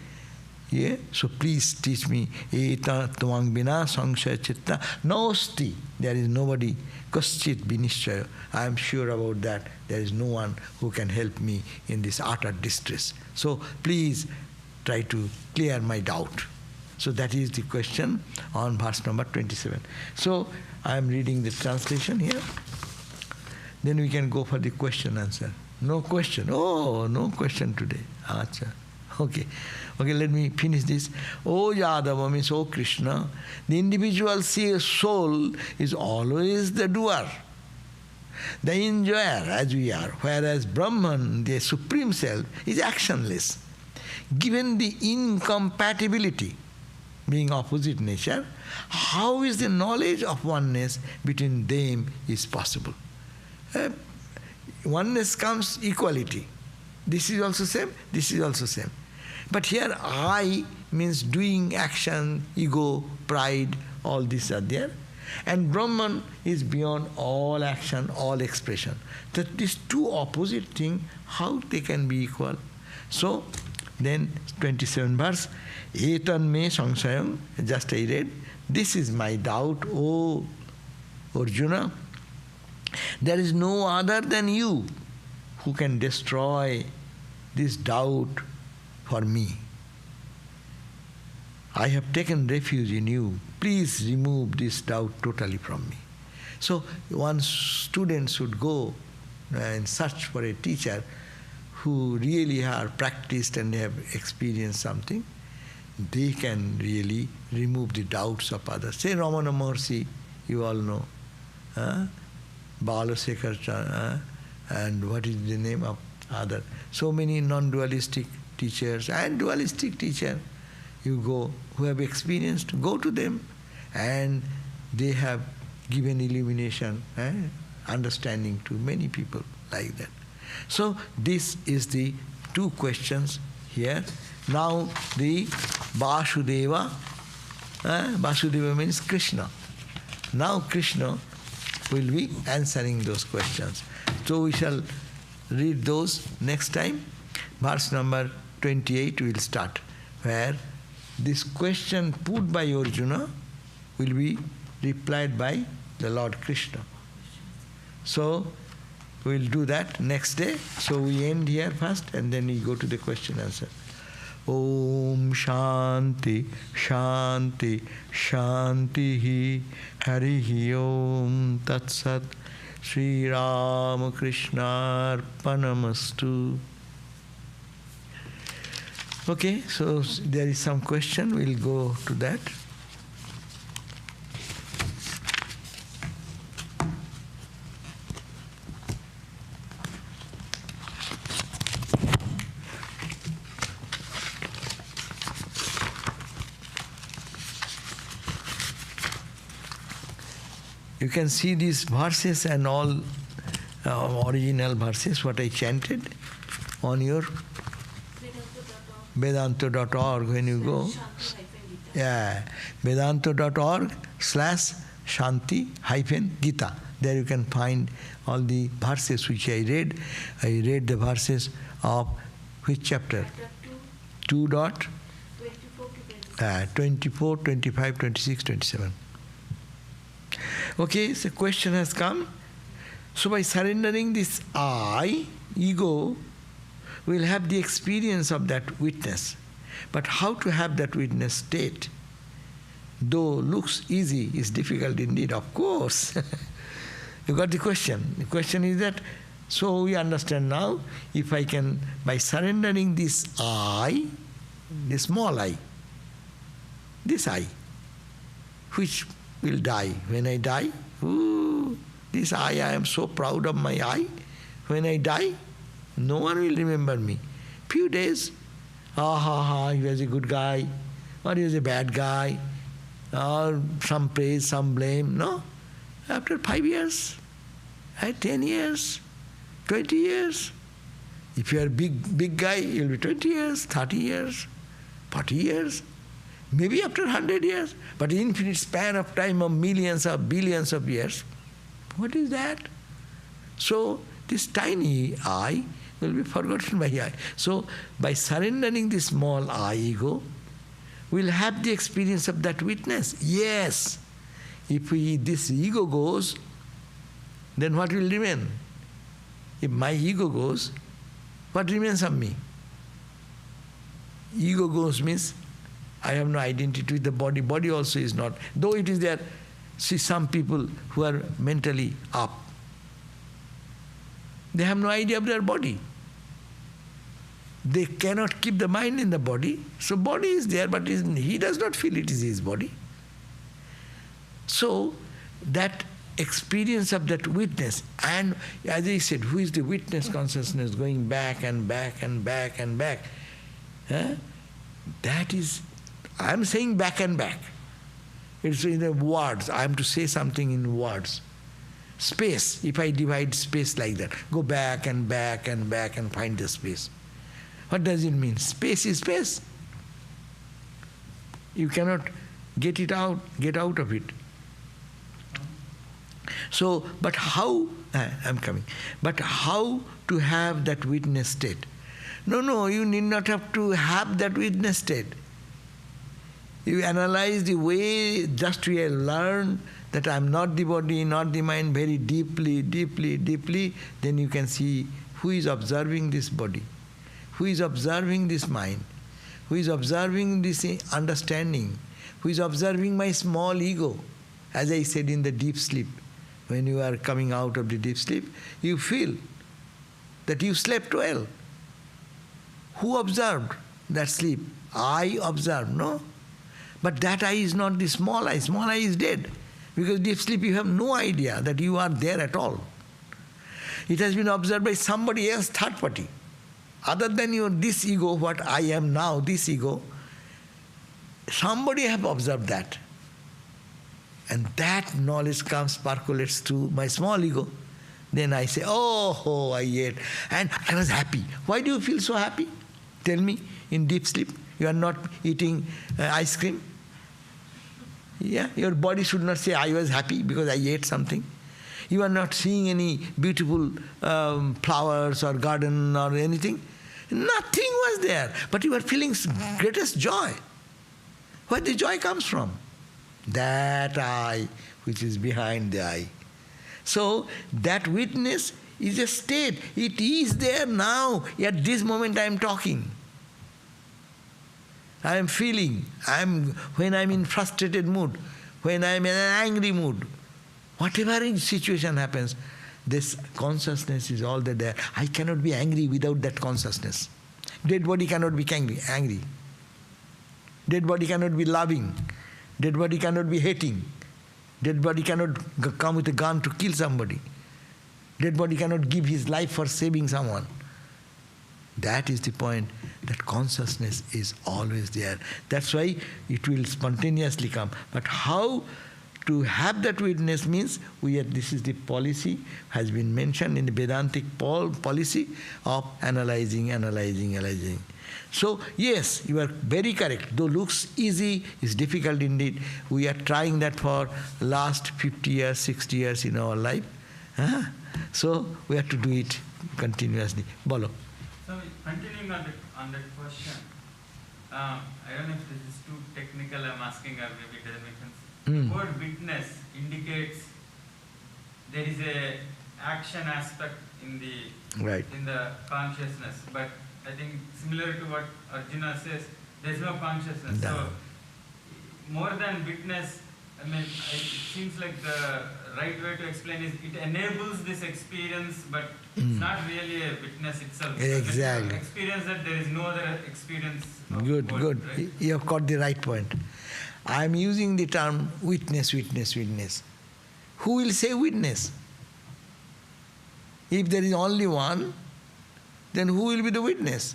Yeah? So please teach me. Eta tvang bina sangsaya chitta naosti. There is nobody. Kaschit binishchaya. I am sure about that. There is no one who can help me in this utter distress. So please try to clear my doubt. So that is the question on verse number 27. So I am reading the translation here. Then we can go for the question answer. No question. Oh, no question today. Acha. Okay. Okay, let me finish this. Oh Yadava means, oh Krishna, the individual soul is always the doer, the enjoyer as we are, whereas Brahman, the Supreme Self, is actionless. Given the incompatibility, being opposite nature, how is the knowledge of oneness between them is possible? Oneness comes equality. This is also same, this is also same. But here I means doing, action, ego, pride, all these are there. And Brahman is beyond all action, all expression. That these two opposite things, how they can be equal? So then 27 verse, Etan me sangsayam, just I read, this is my doubt, O Arjuna. There is no other than you who can destroy this doubt for me. I have taken refuge in you. Please remove this doubt totally from me. So one student should go and search for a teacher who really have practiced and have experienced something. They can really remove the doubts of others. Say Ramana Maharshi, you all know. Balasekhar, and what is the name of other? So many non-dualistic teachers and dualistic teacher, you go, who have experienced, go to them, and they have given illumination, understanding to many people like that. So this is the two questions here. Now the Vasudeva, Vasudeva means Krishna. Now Krishna will be answering those questions. So we shall read those next time. Verse number 28 we will start, where this question put by Arjuna will be replied by the Lord Krishna. So we will do that next day. So we end here first and then we go to the question answer. Om Shanti Shanti Shanti Harihi Om Tat Sat Sri Ramakrishna Arpanamastu. Okay, so there is some question, we'll go to that. You can see these verses and all original verses, what I chanted on your Vedanta.org when you go. Yeah, Vedanta.org/Shanti-Gita. There you can find all the verses which I read. I read the verses of which chapter? 2.24, 25, 26, 27. Okay, so question has come. So by surrendering this I, ego, we'll have the experience of that witness. But how to have that witness state? Though looks easy, is difficult indeed, of course. You got the question. The question is that, so we understand now, if I can, by surrendering this I, the small I, this I, which will die. When I die, ooh, this I am so proud of my I. When I die, no one will remember me. Few days, he was a good guy, or he was a bad guy, or some praise, some blame. No. After 5 years, 10 years, 20 years. If you are a big guy, you'll be 20 years, 30 years, 40 years, maybe after 100 years. But infinite span of time of millions or billions of years, what is that? So this tiny I will be forgotten by I. So by surrendering this small I ego, we'll have the experience of that witness. Yes, if this ego goes, then what will remain? If my ego goes, what remains of me? Ego goes means I have no identity with the body. Body also is not. Though it is there, see some people who are mentally up, they have no idea of their body. They cannot keep the mind in the body. So body is there, but he does not feel it is his body. So that experience of that witness, and as I said, who is the witness consciousness going back and back and back and back? That is, I am saying back and back. It's in the words. I am to say something in words. Space, if I divide space like that, go back and back and back and find the space. What does it mean? Space is space. You cannot get out of it. So, but how, I'm coming, but how to have that witness state? No, you need not have to have that witness state. You analyze the way just we have learned that I am not the body, not the mind, very deeply, then you can see who is observing this body, who is observing this mind, who is observing this understanding, who is observing my small ego. As I said, in the deep sleep, when you are coming out of the deep sleep, you feel that you slept well. Who observed that sleep? I observed, no? But that I is not the small I. Small I is dead. Because deep sleep you have no idea that you are there at all. It has been observed by somebody else, third party. Other than this ego, what I am now, this ego, somebody have observed that. And that knowledge comes, percolates through my small ego. Then I say, oh, I ate. And I was happy. Why do you feel so happy? Tell me, in deep sleep, you are not eating ice cream. Yeah, your body should not say, I was happy because I ate something. You are not seeing any beautiful flowers or garden or anything. Nothing was there. But you are feeling greatest joy. Where the joy comes from? That I, which is behind the I. So, that witness is a state. It is there now. At this moment I am talking. I am feeling. When I am in frustrated mood, when I am in an angry mood, whatever situation happens, this consciousness is all there. I cannot be angry without that consciousness. Dead body cannot be angry. Dead body cannot be loving. Dead body cannot be hating. Dead body cannot come with a gun to kill somebody. Dead body cannot give his life for saving someone. That is the point, that consciousness is always there. That's why it will spontaneously come. But how to have that witness means, this is the policy, has been mentioned in the Vedantic policy of analyzing. So, yes, you are very correct. Though looks easy, it's difficult indeed. We are trying that for last 50 years, 60 years in our life. So, we have to do it continuously. Bolo. So, continuing on that question, I don't know if this is too technical, I'm asking, or maybe it doesn't make sense. The word witness indicates there is a action aspect in the consciousness, but I think similar to what Arjuna says, there is no consciousness. No. So, more than witness, I mean, it seems like the right way to explain is it enables this experience, but it's not really a witness itself. Exactly. Experience that there is no other experience. Good. Right? You have got the right point. I am using the term witness. Who will say witness? If there is only one, then who will be the witness?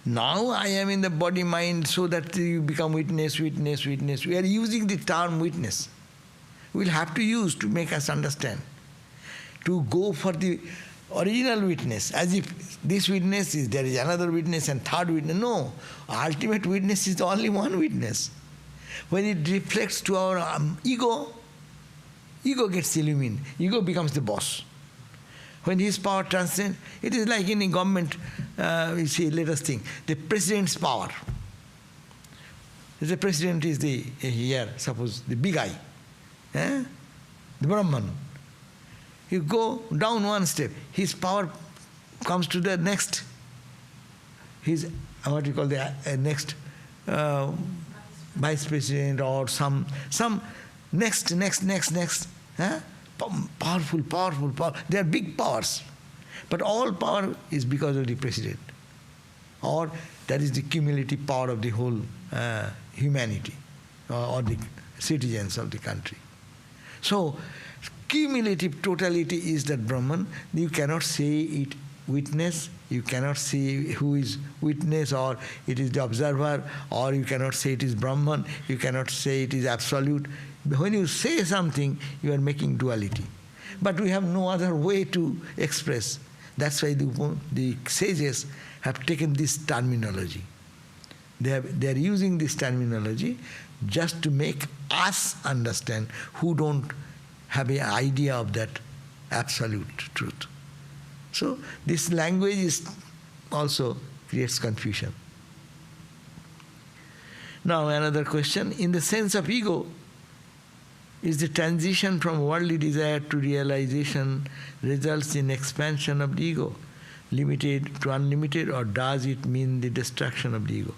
Now I am in the body mind so that you become witness. We are using the term witness. We'll have to use to make us understand. to go for the original witness, as if this witness is, there is another witness and third witness. No, ultimate witness is the only one witness. When it reflects to our ego, ego gets illumined. Ego becomes the boss. When his power transcends, it is like in a government, you see, let us think, the president's power. The president is the, here, suppose, the big eye, the Brahman. You go down one step, his power comes to the next, his, what you call the next vice president or some next. Powerful. They are big powers. But all power is because of the president. Or that is the cumulative power of the whole humanity or the citizens of the country. So, cumulative totality is that Brahman. You cannot say it witness, you cannot say who is witness, or it is the observer, or you cannot say it is Brahman, you cannot say it is absolute. When you say something, you are making duality. But we have no other way to express. That's why the sages have taken this terminology. They are using this terminology just to make us understand who don't have an idea of that absolute truth. So this language is also creates confusion. Now another question. In the sense of ego, is the transition from worldly desire to realization results in expansion of the ego, limited to unlimited, or does it mean the destruction of the ego?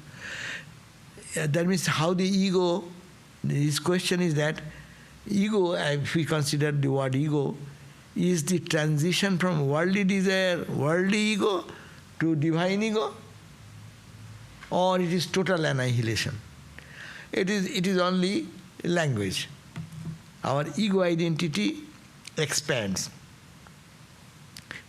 That means how the ego, his question is that ego, if we consider the word ego, is the transition from worldly desire, worldly ego, to divine ego, or it is total annihilation? It is only language. Our ego identity expands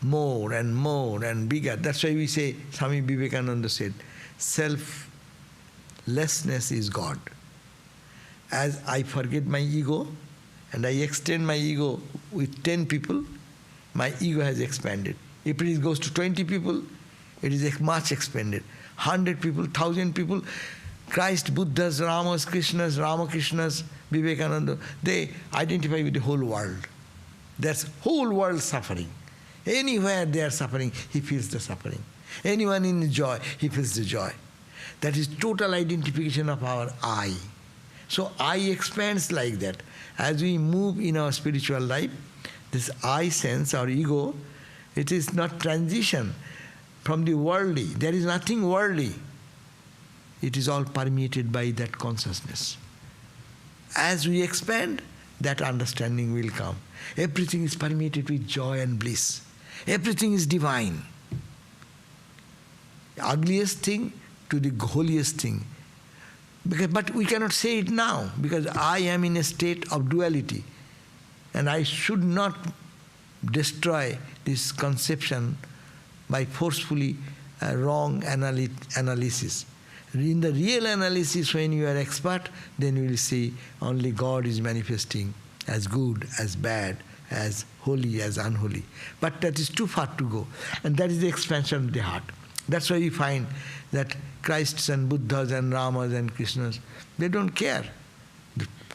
more and bigger. That's why we say, Swami Vivekananda said, selflessness is God. As I forget my ego and I extend my ego with 10 people, my ego has expanded. If it goes to 20 people, it is much expanded. 100 people, 1,000 people, Christ, Buddhas, Ramas, Krishnas, Ramakrishnas, Vivekananda, they identify with the whole world. There's whole world suffering. Anywhere they are suffering, he feels the suffering. Anyone in joy, he feels the joy. That is total identification of our I. So I expands like that. As we move in our spiritual life, this I sense, our ego, it is not transition from the worldly. There is nothing worldly. It is all permeated by that consciousness. As we expand, that understanding will come. Everything is permeated with joy and bliss. Everything is divine. The ugliest thing to the holiest thing. But we cannot say it now, because I am in a state of duality. And I should not destroy this conception by forcefully wrong analysis. In the real analysis, when you are expert, then you will see only God is manifesting as good, as bad, as holy, as unholy. But that is too far to go. And that is the expansion of the heart. That's why we find that Christs and Buddhas and Ramas and Krishnas, they don't care.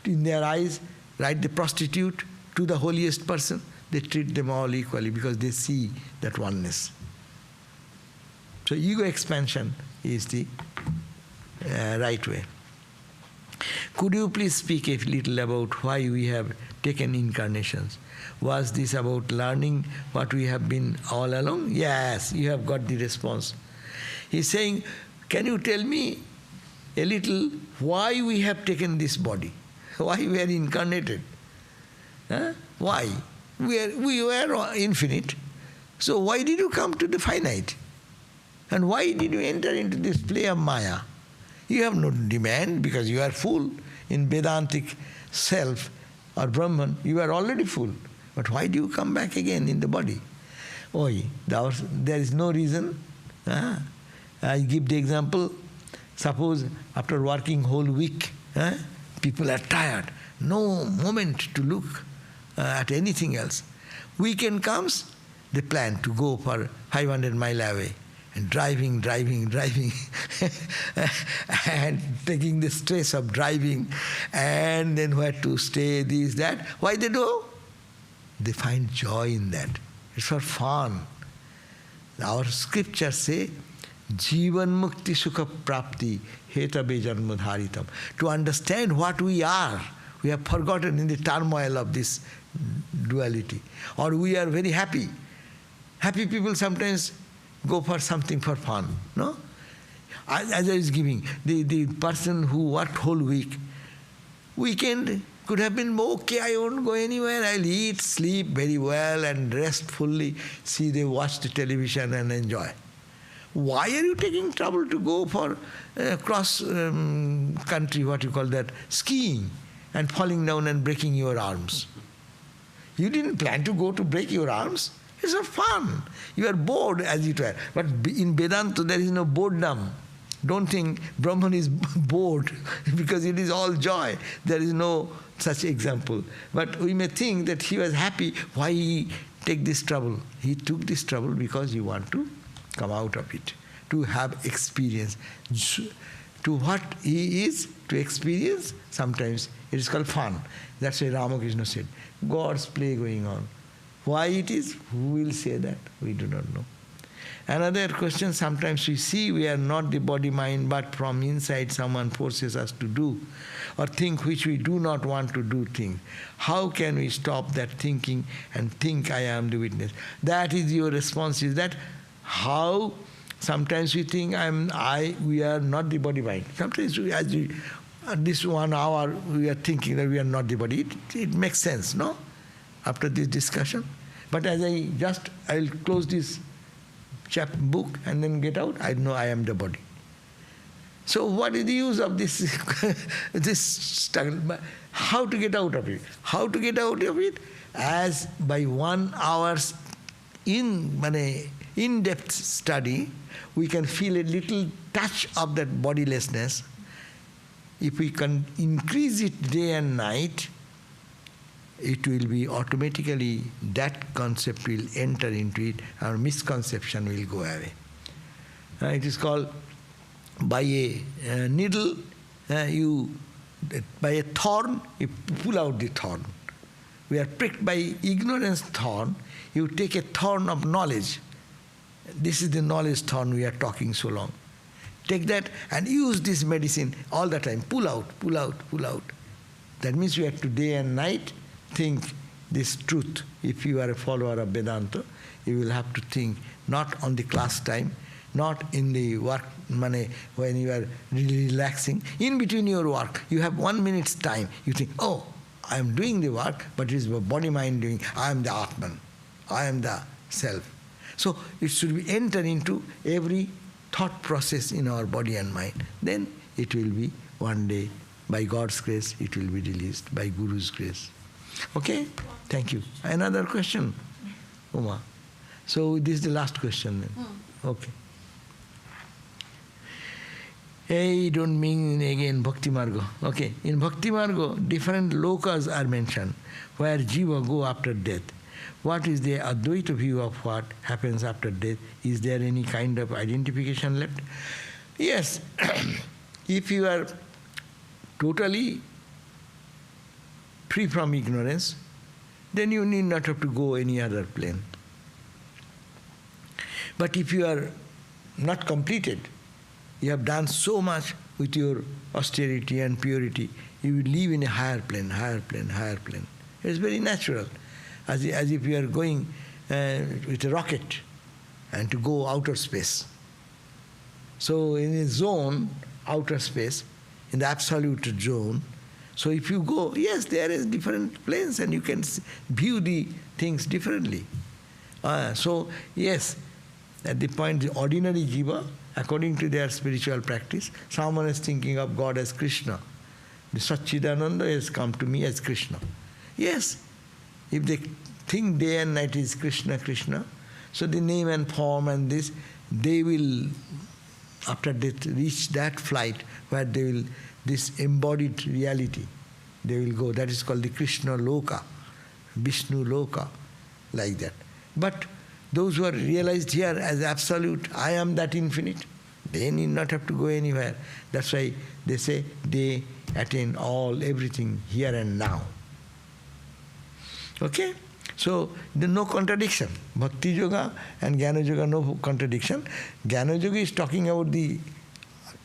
In their eyes, right, the prostitute to the holiest person, they treat them all equally because they see that oneness. So ego expansion is the right way. Could you please speak a little about why we have taken incarnations? Was this about learning what we have been all along? Yes, you have got the response. He's saying, can you tell me a little why we have taken this body? Why we are incarnated? Why? We were infinite. So why did you come to the finite? And why did you enter into this play of Maya? You have no demand because you are full. In Vedantic self or Brahman, you are already full. But why do you come back again in the body? There is no reason. I give the example. Suppose after working whole week, people are tired. No moment to look at anything else. Weekend comes, they plan to go for 500 miles away. And driving, and taking the stress of driving, and then where to stay, this, that. Why they do? They find joy in that. It's for fun. Our scriptures say, Jivan mukti sukha prapti heta bejanma dharitam. To understand what we are, we have forgotten in the turmoil of this duality. Or we are very happy. Happy people sometimes go for something for fun, no? As I was giving, the person who worked whole weekend could have been, okay, I won't go anywhere, I'll eat, sleep very well and rest fully, they watch the television and enjoy. Why are you taking trouble to go for cross country, what you call that, skiing, and falling down and breaking your arms? You didn't plan to go to break your arms. It's not fun. You are bored, as it were. But in Vedanta, there is no boredom. Don't think Brahman is bored because it is all joy. There is no such example. But we may think that he was happy. Why he take this trouble? He took this trouble because he want to come out of it, to have experience. To what he is, to experience, sometimes it is called fun. That's why Ramakrishna said, God's play going on. Why it is? Who will say that? We do not know. Another question, sometimes we see we are not the body-mind, but from inside someone forces us to do or think which we do not want to do things. How can we stop that thinking and think I am the witness? That is your response, is that how sometimes we think we are not the body-mind. Sometimes this 1 hour we are thinking that we are not the body. It makes sense, no? After this discussion. But as I'll close this book and then get out, I know I am the body. So what is the use of this this struggle? How to get out of it? How to get out of it? As by 1 hour's in-depth study, we can feel a little touch of that bodilessness. If we can increase it day and night, it will be automatically, that concept will enter into it, our misconception will go away. It is called, by a needle, by a thorn, you pull out the thorn. We are pricked by ignorance thorn, you take a thorn of knowledge. This is the knowledge thorn we are talking so long. Take that and use this medicine all the time. Pull out, pull out, pull out. That means you have to day and night think this truth. If you are a follower of Vedanta, you will have to think not on the class time, not in the work when you are really relaxing. In between your work, you have 1 minute's time. You think, oh, I am doing the work, but it is my body-mind doing. I am the Atman. I am the self. So it should be enter into every thought process in our body and mind. Then it will be one day, by God's grace, it will be released, by Guru's grace. Okay? Thank you. Another question? Uma. So this is the last question then. Okay. I don't mean again Bhakti Marga. Okay. In Bhakti Marga, different lokas are mentioned where jiva go after death. What is the Advaita view of what happens after death? Is there any kind of identification left? Yes. If you are totally free from ignorance, then you need not have to go any other plane. But if you are not completed, you have done so much with your austerity and purity, you will live in a higher plane, higher plane, higher plane. It is very natural. As if you are going with a rocket and to go outer space. So in a zone, outer space, in the absolute zone, so if you go, yes, there is different planes and you can view the things differently. So yes, at the point, the ordinary jiva, according to their spiritual practice, someone is thinking of God as Krishna. The Satchidananda has come to me as Krishna. Yes, if they think day and night is Krishna, Krishna, so the name and form and this, they will, after death, reach that flight where they will, this embodied reality, they will go. That is called the Krishna Loka, Vishnu Loka. like that. But those who are realized here as absolute, I am that infinite, they need not have to go anywhere. That's why they say they attain everything here and now. Okay? So there's no contradiction. Bhakti Yoga and Jnana Yoga, no contradiction. Jnana Yoga is talking about the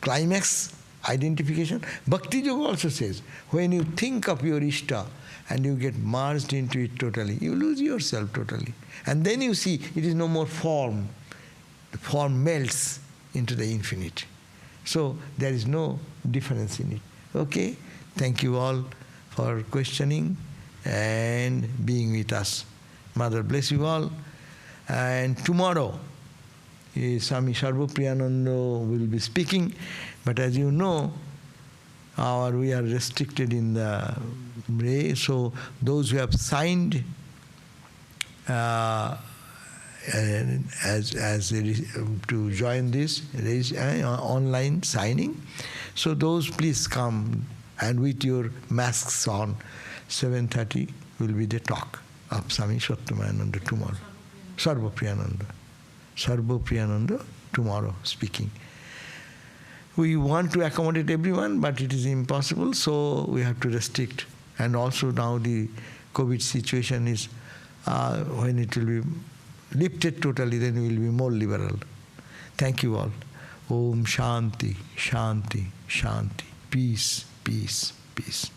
climax identification. Bhakti Yoga also says, when you think of your Ishta and you get merged into it totally, you lose yourself totally. And then you see it is no more form. The form melts into the infinite. So there is no difference in it. Okay? Thank you all for questioning and being with us. Mother bless you all. And tomorrow, Swami Sarvapriyananda will be speaking. But as you know, we are restricted in the way. So those who have signed to join this online signing, so those please come, and with your masks on. 7:30 will be the talk of Swami Satyamayananda tomorrow. Sarvapriyananda tomorrow speaking. We want to accommodate everyone, but it is impossible, so we have to restrict. And also now the COVID situation is, when it will be lifted totally, then we will be more liberal. Thank you all. Om Shanti, Shanti, Shanti. Peace, peace, peace.